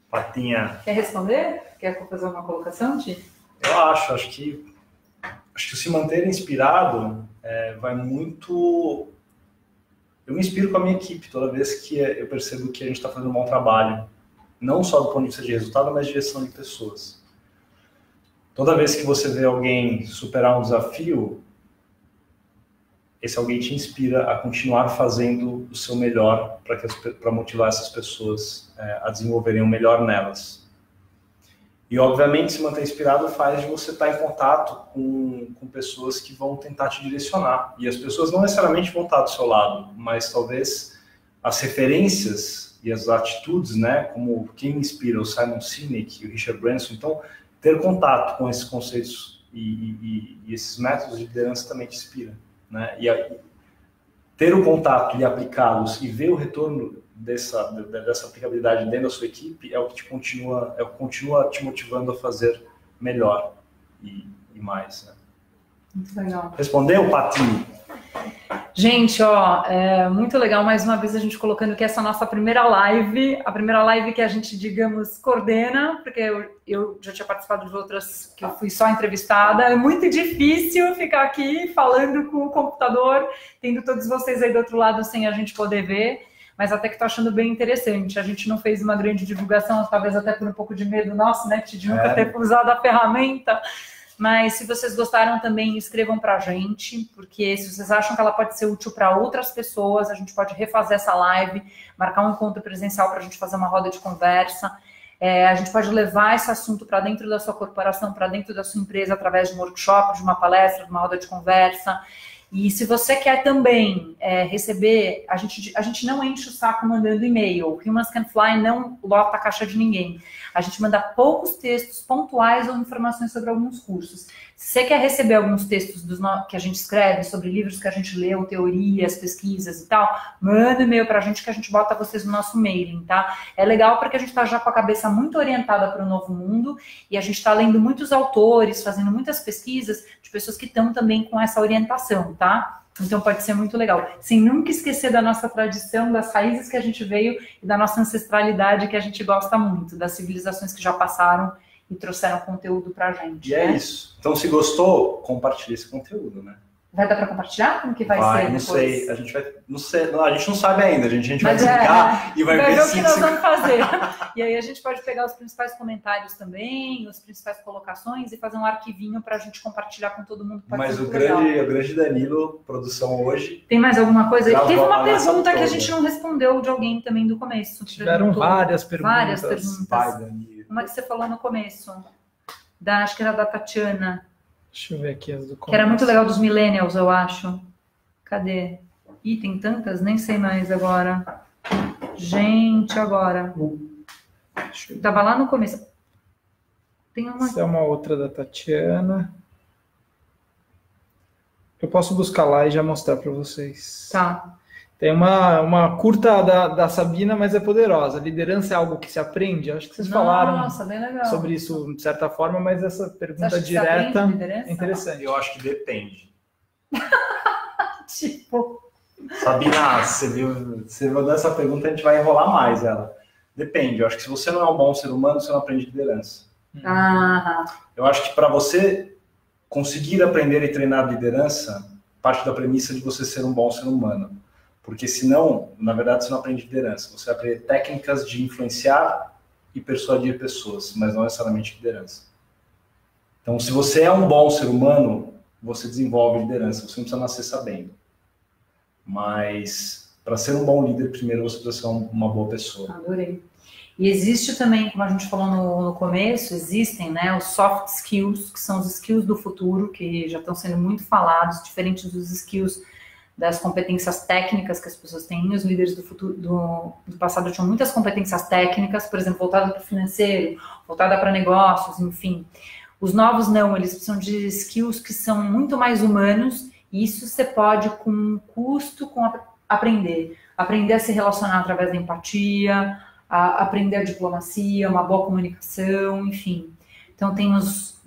Patinha. Quer responder? Quer fazer uma colocação, Ti? Eu acho que se manter inspirado vai muito... Eu me inspiro com a minha equipe toda vez que eu percebo que a gente está fazendo um bom trabalho, não só do ponto de vista de resultado, mas de gestão de pessoas. Toda vez que você vê alguém superar um desafio, esse alguém te inspira a continuar fazendo o seu melhor para motivar essas pessoas a desenvolverem o melhor nelas. E, obviamente, se manter inspirado faz de você estar em contato com pessoas que vão tentar te direcionar. E as pessoas não necessariamente vão estar do seu lado, mas talvez as referências e as atitudes, né, como quem me inspira, o Simon Sinek e o Richard Branson. Então, ter contato com esses conceitos e esses métodos de liderança também te inspira, né? E ter o contato e aplicá-los e ver o retorno dessa aplicabilidade dentro da sua equipe é o que continua te motivando a fazer melhor e mais, né? Muito legal. Respondeu, Pati? Gente, muito legal mais uma vez a gente colocando que essa é a nossa primeira live, a primeira live que a gente, digamos, coordena, porque eu já tinha participado de outras que eu fui só entrevistada. É muito difícil ficar aqui falando com o computador, tendo todos vocês aí do outro lado sem a gente poder ver, mas até que estou achando bem interessante. A gente não fez uma grande divulgação, talvez até por um pouco de medo nosso, né, de nunca ter usado a ferramenta. Mas se vocês gostaram também, escrevam para a gente, porque se vocês acham que ela pode ser útil para outras pessoas, a gente pode refazer essa live, marcar um encontro presencial para a gente fazer uma roda de conversa. A gente pode levar esse assunto para dentro da sua corporação, para dentro da sua empresa, através de um workshop, de uma palestra, de uma roda de conversa. E se você quer também receber, a gente não enche o saco mandando e-mail. Humans Can Fly não lota a caixa de ninguém. A gente manda poucos textos pontuais ou informações sobre alguns cursos. Se você quer receber alguns textos que a gente escreve sobre livros que a gente leu, teorias, pesquisas e tal, manda e-mail pra gente que a gente bota vocês no nosso mailing, tá? É legal porque a gente tá já com a cabeça muito orientada para o novo mundo e a gente tá lendo muitos autores, fazendo muitas pesquisas de pessoas que estão também com essa orientação, tá? Então pode ser muito legal. Sem nunca esquecer da nossa tradição, das raízes que a gente veio e da nossa ancestralidade que a gente gosta muito, das civilizações que já passaram e trouxeram conteúdo pra gente. E é isso. Então, se gostou, compartilhe esse conteúdo, né? Vai dar para compartilhar? Como que vai ser não depois? Sei. A gente vai... Não sei. Não, a gente não sabe ainda. A gente vai desligar e vai ver o que nós vamos fazer. E aí a gente pode pegar os principais comentários também, as principais colocações e fazer um arquivinho para a gente compartilhar com todo mundo. Mas o grande Danilo, produção hoje... Tem mais alguma coisa? Teve uma pergunta que a gente não respondeu de alguém também do começo. Tiveram várias perguntas. Várias perguntas. Vai, Danilo. Uma que você falou no começo. Acho que era da Tatiana. Deixa eu ver aqui as do começo. Que era muito legal dos millennials, eu acho. Cadê? Ih, tem tantas? Nem sei mais agora. Gente, agora. Tava lá no começo. Tem uma... Essa é uma outra da Tatiana. Eu posso buscar lá e já mostrar para vocês. Tá. Tem uma curta da Sabina, mas é poderosa. Liderança é algo que se aprende? Acho que vocês falaram bem legal. sobre isso de certa forma, mas essa pergunta direta é interessante. Eu acho que depende. Tipo... Sabina, você mandou essa pergunta, a gente vai enrolar mais ela. Depende. Eu acho que se você não é um bom ser humano, você não aprende liderança. Eu acho que para você conseguir aprender e treinar liderança, parte da premissa de você ser um bom ser humano. Porque senão, na verdade, você não aprende liderança. Você vai aprender técnicas de influenciar e persuadir pessoas, mas não necessariamente liderança. Então, se você é um bom ser humano, você desenvolve liderança. Você não precisa nascer sabendo. Mas, para ser um bom líder, primeiro você precisa ser uma boa pessoa. Adorei. E existe também, como a gente falou no começo, existem, né, os soft skills, que são os skills do futuro, que já estão sendo muito falados, diferentes dos skills das competências técnicas que as pessoas têm. Os líderes do futuro, do passado tinham muitas competências técnicas, por exemplo, voltada para o financeiro, voltada para negócios, enfim. Os novos não, eles precisam de skills que são muito mais humanos, e isso você pode, com um custo, aprender a se relacionar através da empatia, a aprender a diplomacia, uma boa comunicação, enfim. Então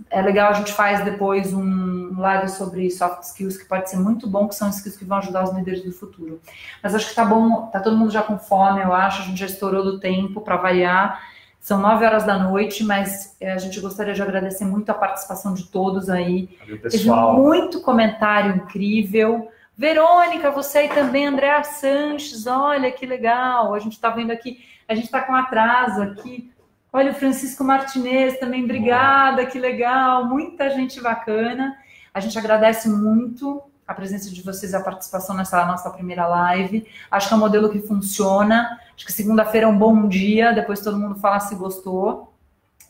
é legal, a gente faz depois um live sobre soft skills, que pode ser muito bom, que são skills que vão ajudar os líderes do futuro. Mas acho que tá bom, tá todo mundo já com fome, eu acho, a gente já estourou do tempo para variar. São 9 horas da noite, mas a gente gostaria de agradecer muito a participação de todos aí. Valeu, pessoal. Teve muito comentário incrível. Verônica, você aí também, Andréa Sanches, olha que legal. A gente está vendo aqui, a gente está com atraso aqui. Olha o Francisco Martinez também, obrigada, que legal. Muita gente bacana. A gente agradece muito a presença de vocês, a participação nessa nossa primeira live. Acho que é um modelo que funciona. Acho que segunda-feira é um bom dia, depois todo mundo fala se gostou.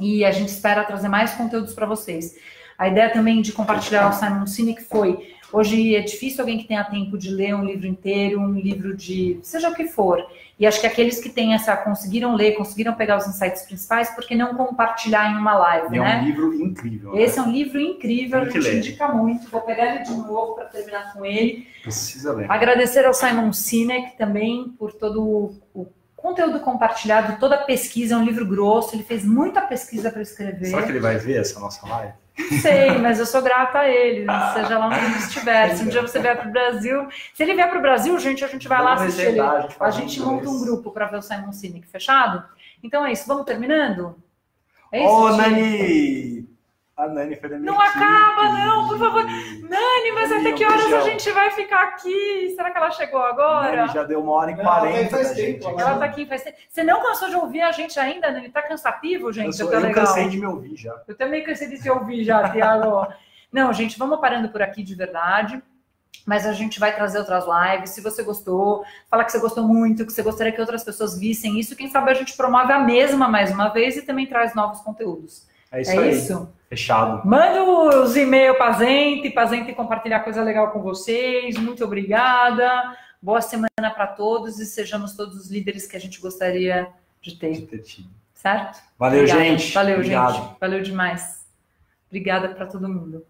E a gente espera trazer mais conteúdos para vocês. A ideia também de compartilhar o Simon Sinek foi, hoje é difícil alguém que tenha tempo de ler um livro inteiro, um livro de seja o que for. E acho que aqueles que têm conseguiram ler, conseguiram pegar os insights principais, por que não compartilhar em uma live, né? É um livro incrível. Esse é um livro incrível, a gente indica muito. Vou pegar ele de novo para terminar com ele. Precisa ler. Agradecer ao Simon Sinek também por todo o conteúdo compartilhado, toda a pesquisa, é um livro grosso, ele fez muita pesquisa para escrever. Será que ele vai ver essa nossa live? Não sei, mas eu sou grata a ele, seja lá onde ele estiver. Se um dia você vier para o Brasil, se ele vier para o Brasil, gente, a gente vai lá assistir ele. A gente monta um grupo para ver o Simon Sinek, fechado? Então é isso, vamos terminando? É isso, Ô, Nani! A Nani foi da minha Não acaba, não, por favor. Nani, mas até que horas a gente vai ficar aqui? Será que ela chegou agora? Nani já deu 1h40 da gente. Ela tá aqui faz tempo. Você não cansou de ouvir a gente ainda, Nani? Tá cansativo, gente? Eu cansei de me ouvir já. Eu também cansei de te ouvir já, Thiago. Não, gente, vamos parando por aqui de verdade. Mas a gente vai trazer outras lives. Se você gostou, fala que você gostou muito, que você gostaria que outras pessoas vissem isso. Quem sabe a gente promove a mesma mais uma vez e também traz novos conteúdos. É isso aí. Isso? Fechado. Manda os e-mails para a gente compartilhar coisa legal com vocês. Muito obrigada. Boa semana para todos e sejamos todos os líderes que a gente gostaria de ter. Certo? Valeu, obrigada. Gente. Valeu, obrigado. Gente. Valeu demais. Obrigada para todo mundo.